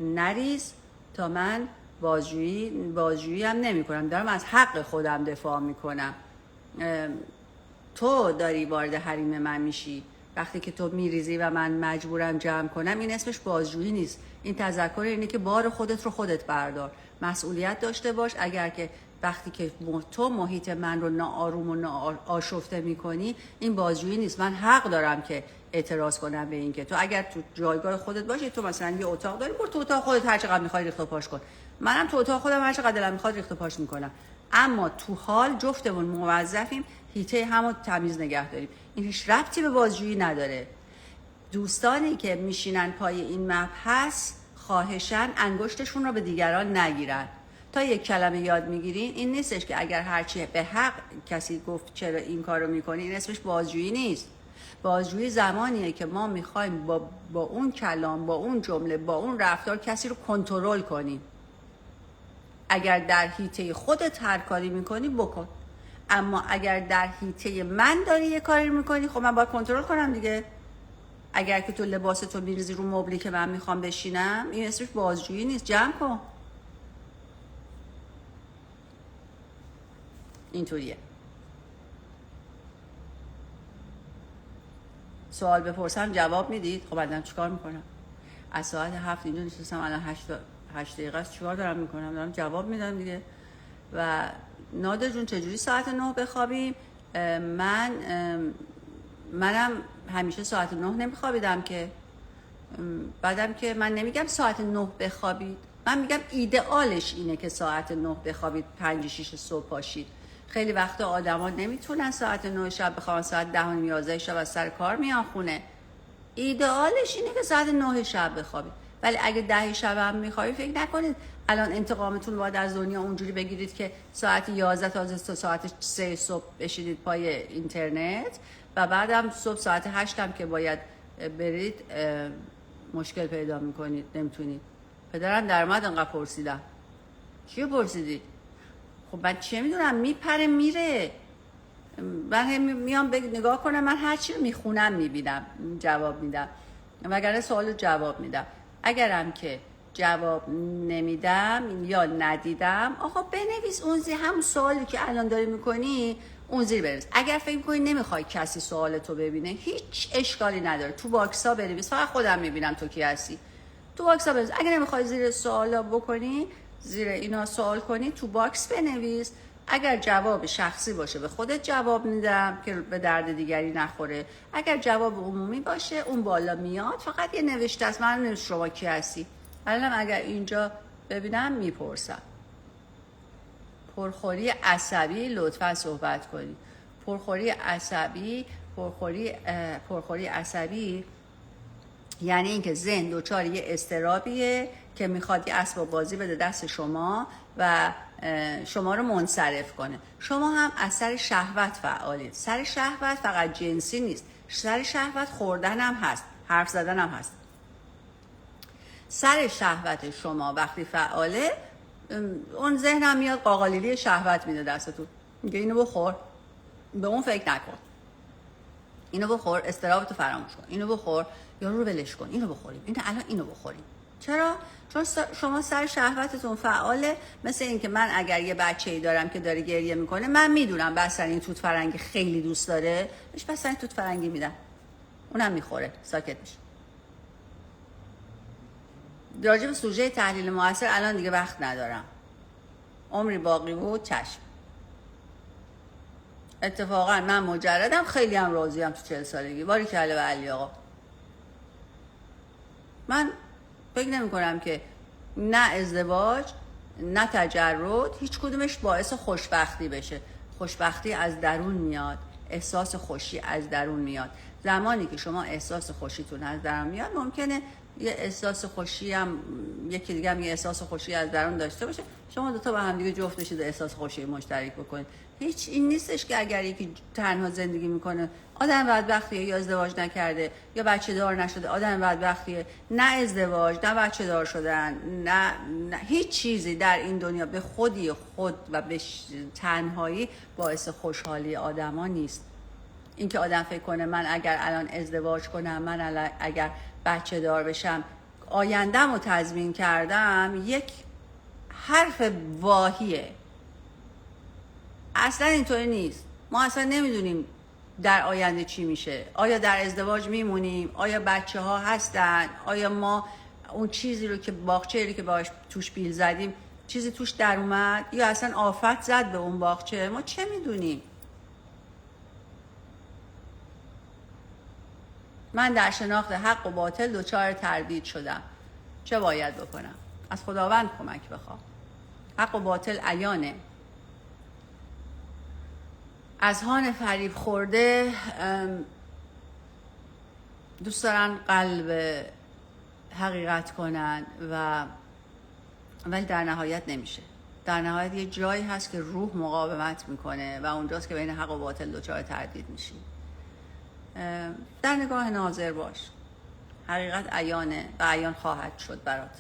نریز تا من بازجویی هم نمی کنم، دارم از حق خودم دفاع میکنم. تو داری وارد حریم من میشی، وقتی که تو میریزی و من مجبورم جمع کنم، این اسمش بازجویی نیست. این تذکر اینه که بار خودت رو خودت بردار، مسئولیت داشته باش. اگر که وقتی که تو محیط من رو ناآروم و ناآشفته میکنی، این بازجویی نیست. من حق دارم که اعتراض کنم به این که تو اگر تو جایگاه خودت باشی، تو مثلا یه اتاق داری، برو تو اتاق خودت هر چقدر میخوای ریخت و پاش کن، منم تو اتاق خودم هر چقدر دلم میخواد ریخت و پاش میکنم. اما تو حال جفتمون موظفیم هیته همو تمیز نگه داریم. این هیچ ربطی به بازجویی نداره. دوستانی که میشینن پای این مبحث خواهشاً انگشتشون رو به دیگران نگیرن. تا یک کلمه یاد میگیرین این نیستش که اگر هرچی به حق کسی گفت چرا این کارو میکنی، این اسمش بازجویی نیست. بازجویی زمانیه که ما میخوایم با اون کلام، با اون جمله، با اون رفتار کسی رو کنترل کنیم. اگر در حیطه خودت هر کاری میکنی بکن، اما اگر در حیطه من داری یه کاری میکنی، خب من باید کنترل کنم دیگه. اگر که تو لباستو میریزی رو مبلی که من میخوام بشینم، این اسمش بازجویی نیست. جمع کن. اینطوریه. سوال بپرسم جواب میدید؟ خب بعدم چیکار میکنم؟ از ساعت 7 اینجا نشستم، الان 8 دقیقه است، چیکار دارم میکنم؟ دارم جواب میدم دیگه. و نادر جون چجوری ساعت 9 بخوابیم؟ منم همیشه ساعت 9 نمیخوابیدم که. بعدم که من نمیگم ساعت 9 بخوابید، من میگم ایدئالش اینه که ساعت 9 بخوابید، 5-6 صبح پاشید. خیلی وقتا آدما نمیتونن ساعت 9 شب بخوابن، ساعت 10-11 شب از سر کار میان خونه. ایدئالش اینه که ساعت 9 شب بخوابید. ولی اگه 10 شب هم میخوابید، فکر نکنید الان انتقامتون باید از دنیا اونجوری بگیرید که ساعت 11 تا ساعت 3 صبح بشینید پای اینترنت و بعدم صبح ساعت 8 هم که باید برید مشکل پیدا میکنید، نمیتونید. پدرم در اومد انقدر پرسیدم. چیو پرسیدی؟ خب من چه میدونم، میپره میره. من میام نگاه کنم، من هر چی رو میخونم میبینم جواب میدم، وگرنه سوال جواب میدم. اگرم که جواب نمیدم یا ندیدم، آقا بنویس اون زیر همون سوالی که الان داری میکنی اون زیر بنویس. اگر فکر میکنی نمیخوای کسی سوالتو ببینه، هیچ اشکالی نداره، تو باکسا بنویس، فقط خودم میبینم تو کی هستی. تو باکسا بنویس. اگر نمیخوای زیر سوالا بکنی، زیر اینا سوال کنی، تو باکس بنویس. اگر جواب شخصی باشه به خودت جواب میدم که به درد دیگری نخوره. اگر جواب عمومی باشه اون بالا میاد، فقط یه نوشته است، من نمیدونم شما کی هستی. الان اگر اینجا ببینم میپرسم. پرخوری عصبی لطفا صحبت کنید. پرخوری عصبی یعنی اینکه ذهن دچار یه اضطرابیه که میخواد یه اسباب بازی بده دست شما و شما رو منصرف کنه. شما هم از سر شهوت فعالید. سر شهوت فقط جنسی نیست، سر شهوت خوردن هم هست، حرف زدن هم هست. سر شهوت شما وقتی فعاله، اون ذهن هم میاد قاقالیلی شهوت میده دستتون، میگه اینو بخور، به اون فکر نکن، اینو بخور، استرابتو فراموش کن، اینو بخور، یارو رو ولش کن، اینو بخوریم، اینو بخوریم. چرا؟ چون شما سر شهوتتون فعاله. مثل این که من اگر یه بچه‌ای دارم که داره گریه میکنه، من میدونم بستنی توت فرنگی خیلی دوست داره، بهش بستنی توت فرنگی میدم، اونم میخوره، ساکت میشه. راجع به سوژه تحلیل موثر الان دیگه وقت ندارم، عمری باقی بود. چشم. اتفاقا من مجردم، خیلی هم راضیم تو 40 سالگی. باریکلا به علی آقا. من فکر نمی کنم که نه ازدواج نه تجرد هیچ کدومش باعث خوشبختی بشه. خوشبختی از درون میاد، احساس خوشی از درون میاد. زمانی که شما احساس خوشیتون از درون میاد، ممکنه یه احساس خوشی هم یکی دیگه هم یه احساس خوشی از درون داشته باشه، شما دو تا با هم دیگه جفت بشید احساس خوشی مشترک بکنید. هیچ این نیستش که اگر یکی تنها زندگی میکنه آدم بدبختیه، یا ازدواج نکرده یا بچه دار نشده آدم بدبختیه. نه ازدواج، نه بچه دار شدن، نه هیچ چیزی در این دنیا به خودی خود و به تنهایی باعث خوشحالی آدما نیست. اینکه آدم فکر کنه من اگر الان ازدواج کنم، من اگر بچه دار بشم آیندم رو تضمین کردم، یک حرف واهیه. اصلا اینطوری نیست. ما اصلا نمیدونیم در آینده چی میشه. آیا در ازدواج میمونیم؟ آیا بچه ها هستن؟ آیا ما اون چیزی رو که باغچه‌ای که باش توش بیل زدیم چیزی توش در اومد یا اصلا آفت زد به اون باغچه؟ ما چه میدونیم؟ من در شناخت حق و باطل دچار تردید شدم. چه باید بکنم؟ از خداوند کمک بخوام. حق و باطل عیانه. اذهان فریب خورده دوست دارن قلب حقیقت کنن ولی در نهایت نمیشه. در نهایت یه جایی هست که روح مقاومت میکنه و اونجاست که بین حق و باطل دچار تردید میشی. در نگاه ناظر باش. حقیقت عیانه و عیان خواهد شد برات.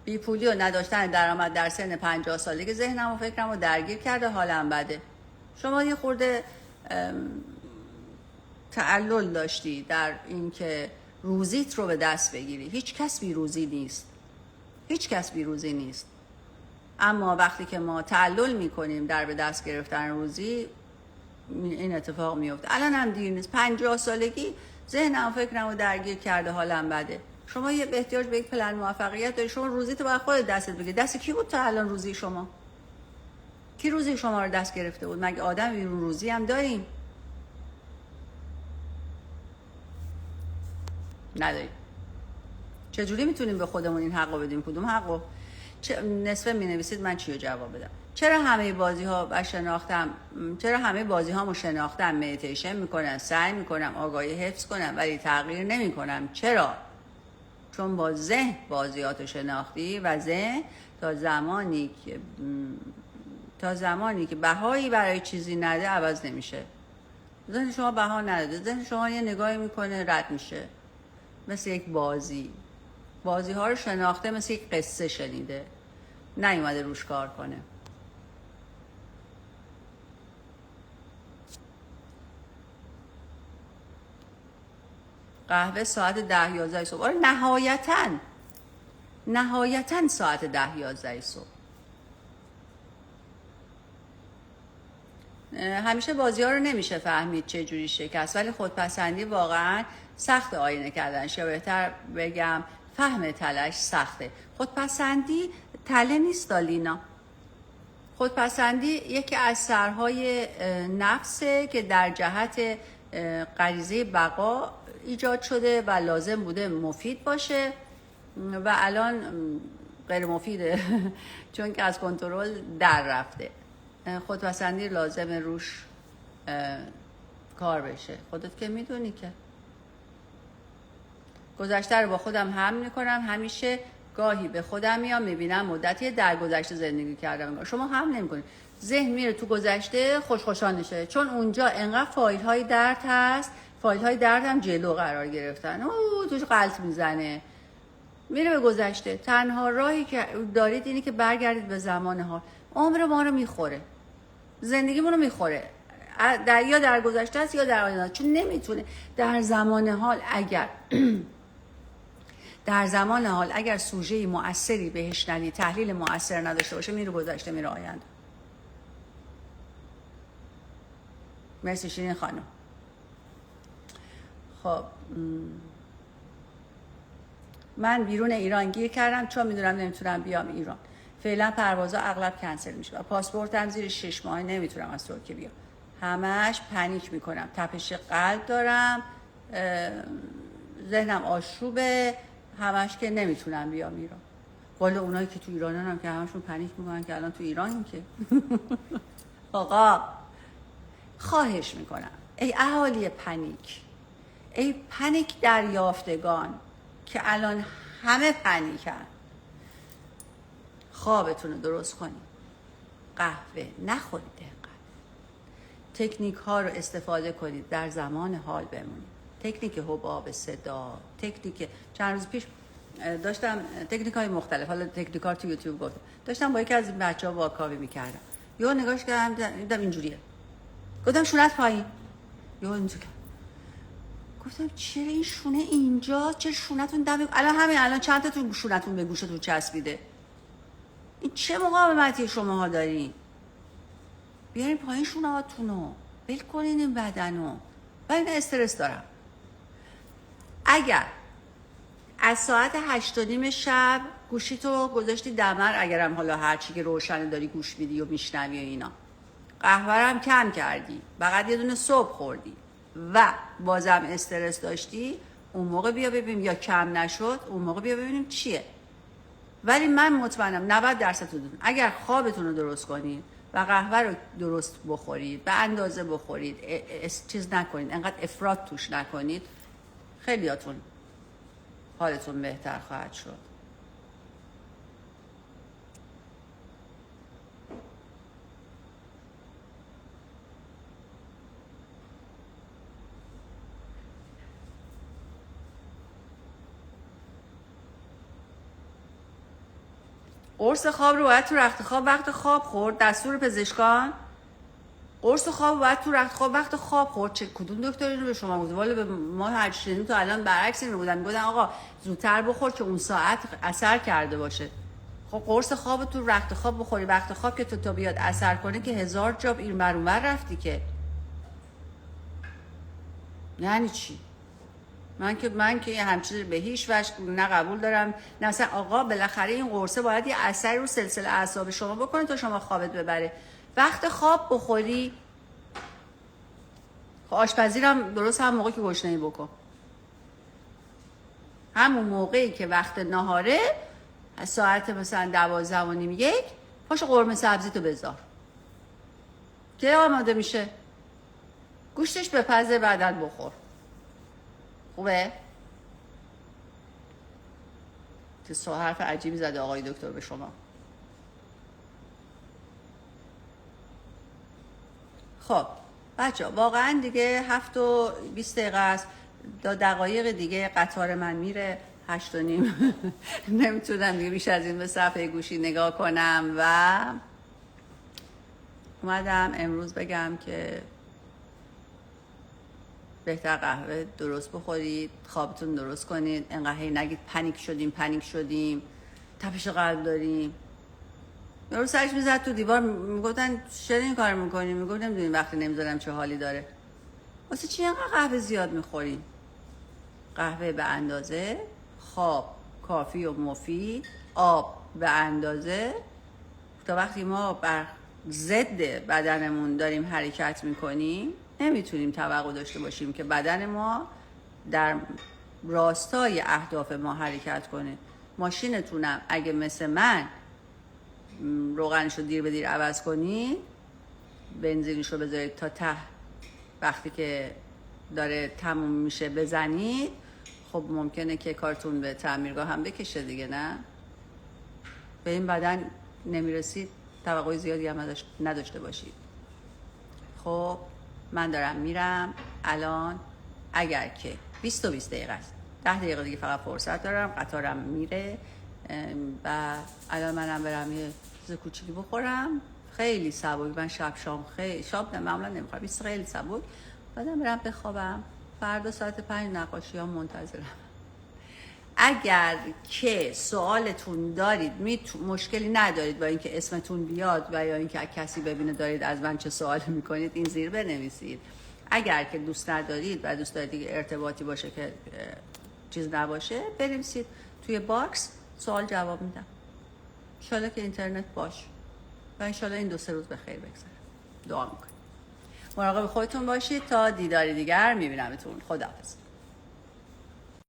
بیپولی و نداشتن درآمد در سن 50 سالگی ذهنم و فکرم رو درگیر کرده، حالم بده. شما یه خورده تعلل داشتی در اینکه روزیت رو به دست بگیری. هیچ کس بی روزی نیست. هیچ کس بی روزی نیست. اما وقتی که ما تعلل میکنیم در به دست گرفتن روزی، این اتفاق میفته. الان هم دیر نیست. 50 سالگی ذهنم و فکرم رو درگیر کرده، حالم بده. شما یه احتیاج به یک پلن موفقیت داری. شما روزیتو باید خودت دستت بگیری. دست کی بود تا الان روزی شما؟ کی روزی شما رو دست گرفته بود؟ مگه آدم بیرون روزی هم داریم؟ نداریم. چجوری میتونیم به خودمون این حقو بدیم؟ کدوم حقو؟ نصفه مینویسید من چی رو جواب بدم. چرا همه بازی هامو شناختم، مدیتیشن میکنم، سعی میکنم آگاهی حفظ کنم ولی تغییر نمیکنم. چرا؟ چون با ذهن بازیاتو شناختی و ذهن تا زمانی که بهایی برای چیزی نده عوض نمیشه. ذهن شما بها نداده، ذهن شما یه نگاهی میکنه رد میشه. مثل یک بازی ها رو شناخته، مثل یک قصه شنیده، نیومده روش کار کنه. قهوه ساعت 10-11 صبح. آره نهایتاً ساعت 10-11 صبح. همیشه بازی ها رو نمیشه فهمید چه جوری شکست، ولی خودپسندی واقعا سخت آینه کردنش، یا بهتر بگم فهم تلش سخته. خودپسندی تله نیست دالینا. خودپسندی یکی از سرهای نفسه که در جهت غریزه بقا ایجاد شده و لازم بوده مفید باشه و الان غیر مفیده چون که از کنترل در رفته. خودپسندی لازم روش کار بشه. خودت که میدونی که گذشته رو با خودم هم میکنم. همیشه گاهی به خودم میام میبینم مدتی در گذشته زندگی کردم. شما هم نمیکنید. ذهن میره تو گذشته خوشحالشه، چون اونجا انقدر فایل های درد هست. فایل های درد هم جلو قرار گرفتن، توش غلط میزنه، میره به گذشته. تنها راهی که دارید اینه که برگردید به زمان حال. عمر ما رو میخوره، زندگیمون رو میخوره، یا در گذشته است یا در آینده، چون نمیتونه در زمان حال اگر سوژه مؤثری بهش ندی، تحلیل مؤثر نداشته باشه، میره گذشته میره آینده. مرسی شیرین خانم. خب من بیرون ایران گیر کردم چون میدونم نمیتونم بیام ایران. فعلا پروازها اغلب کنسل میشه و پاسپورتم زیر 6 ماه نمیتونم از ترکیه بیام. همش پنیک میکنم، تپش قلب دارم، ذهنم آشوبه، همش که نمیتونم بیام ایران. والا اونایی که تو ایرانن هم که همشون پنیک میکنن که الان تو ایرانیم که آقا خواهش میکنم ای اهالی پنیک، ای پنیک دریافتگان که الان همه پنیکن، خوابتون رو درست کنید، قهوه نخورید، اینقدر تکنیک ها رو استفاده کنید، در زمان حال بمونید. تکنیک حباب صدا، تکنیک چند روز پیش داشتم تکنیک های مختلف، حالا تکنیک ها تو یوتیوب گفتم، داشتم با یکی از این بچه ها واکاوی میکردم، یهو نگاش کردم دیدم اینجوریه، گفتم شونت پایین، یهو اینجوری گفتم چرا این شونه اینجا، چرا شونتون دم الان چند تاتون شونتون به گوشتون چسبیده، این چه مقاومتی شماها دارین؟ بیارین پایین شونهاتونو، ول کنین این بدنو. و این استرس دارم. اگر از ساعت 8:30 شب گوشیتو گذاشتی دمر، اگرم حالا هرچی که روشنه داری گوش میدی و میشنوی و اینا، قهوه هم کم کردی، فقط یه دونه صبح خوردی و بازم استرس داشتی، اون موقع بیا ببینیم، یا کم نشد اون موقع بیا ببینیم چیه. ولی من مطمئنم 90% اگر خوابتون رو درست کنید و قهوه رو درست بخورید، به اندازه بخورید، چیز نکنید، انقدر افراط توش نکنید، خیلیاتون حالتون بهتر خواهد شد. قرص خواب رو باید تو رخت خواب وقت خواب خورد، دستور پزشکان. قرص خواب باید تو رخت خواب وقت خواب خورد. چه کدوم دکتر اینو به شما گفت؟ والا به ما هر شنیدیم تا الان برعکس اینو میگفتن آقا زودتر بخور که اون ساعت اثر کرده باشه. خب قرص خواب تو رخت خواب بخوری وقت خواب که تو تا بیاد اثر کنه که 1000 جاب این بر اونور رفتی که. یعنی چی؟ من که همچین به هیچ وجه نه قبول دارم نه اصلا. آقا بالاخره این قرصه باید یه اثری رو سلسله اعصاب شما بکنه تا شما خوابت ببره. وقت خواب بخوری، خب آشپزی هم درست هم موقعی که گشنه‌ای بکن، همون موقعی که وقت نهاره از ساعت مثلا 12:30 پاشو قرمه سبزی تو بذار که آماده میشه، گوشتش بپزه بعداً بخور. خوبه؟ که حرف عجیبی زده آقای دکتر به شما. خب بچه واقعا دیگه 7:20 است، 2 دقایق دیگه قطار من میره 8:30. نمیتونم دیگه بیش از این به صفحه گوشی نگاه کنم و اومدم امروز بگم که بهتر قهوه درست بخورید، خوابتون درست کنید، انقدر هی نگید پنیک شدیم تپش قلب داریم. یارو سرش میزد تو دیوار، میگفتن چرا این کار میکنی؟ میگفت نمیدونیم وقتی نمیذارم چه حالی داره. واسه چی اینقدر قهوه زیاد میخوریم؟ قهوه به اندازه، خواب کافی و مفید، آب به اندازه. تا وقتی ما بر ضد بدنمون داریم حرکت میکنیم نمیتونیم توقع داشته باشیم که بدن ما در راستای اهداف ما حرکت کنه. ماشینتونم اگه مثل من روغنشو دیر به دیر عوض کنید، بنزینشو بذارید تا ته، وقتی که داره تموم میشه بزنید، خب ممکنه که کارتون به تعمیرگاه هم بکشه دیگه. نه به این بدن نمیرسید توقع زیادی هم نداشته باشید. خب من دارم میرم الان، اگر که 20 دقیقه است، 10 دقیقه دیگه فقط فرصت دارم، قطارم میره و الان منم برم یه چیز کوچیکی بخورم، خیلی سبک. من شام خیلی شام معمولا نمیخورم، خیلی سبک، بعدم برم بخوابم. فردا ساعت 5 نقاشی ها منتظرم. اگر که سوالتون دارید، مشکلی ندارید با اینکه اسمتون بیاد و یا اینکه کسی ببینه دارید از من چه سوالی میکنید، این زیر بنویسید. اگر که دوست ندارید و دوست دارید دیگه ارتباطی باشه که چیز نباشه، بنویسید توی باکس، سوال جواب میدم. انشالله که اینترنت باش و انشالله این 2-3 روز به خیر بگذره. دعا میکنید. مراقب خودتون باشید. تا دیداری دیگر میبینمتون. خداحافظ.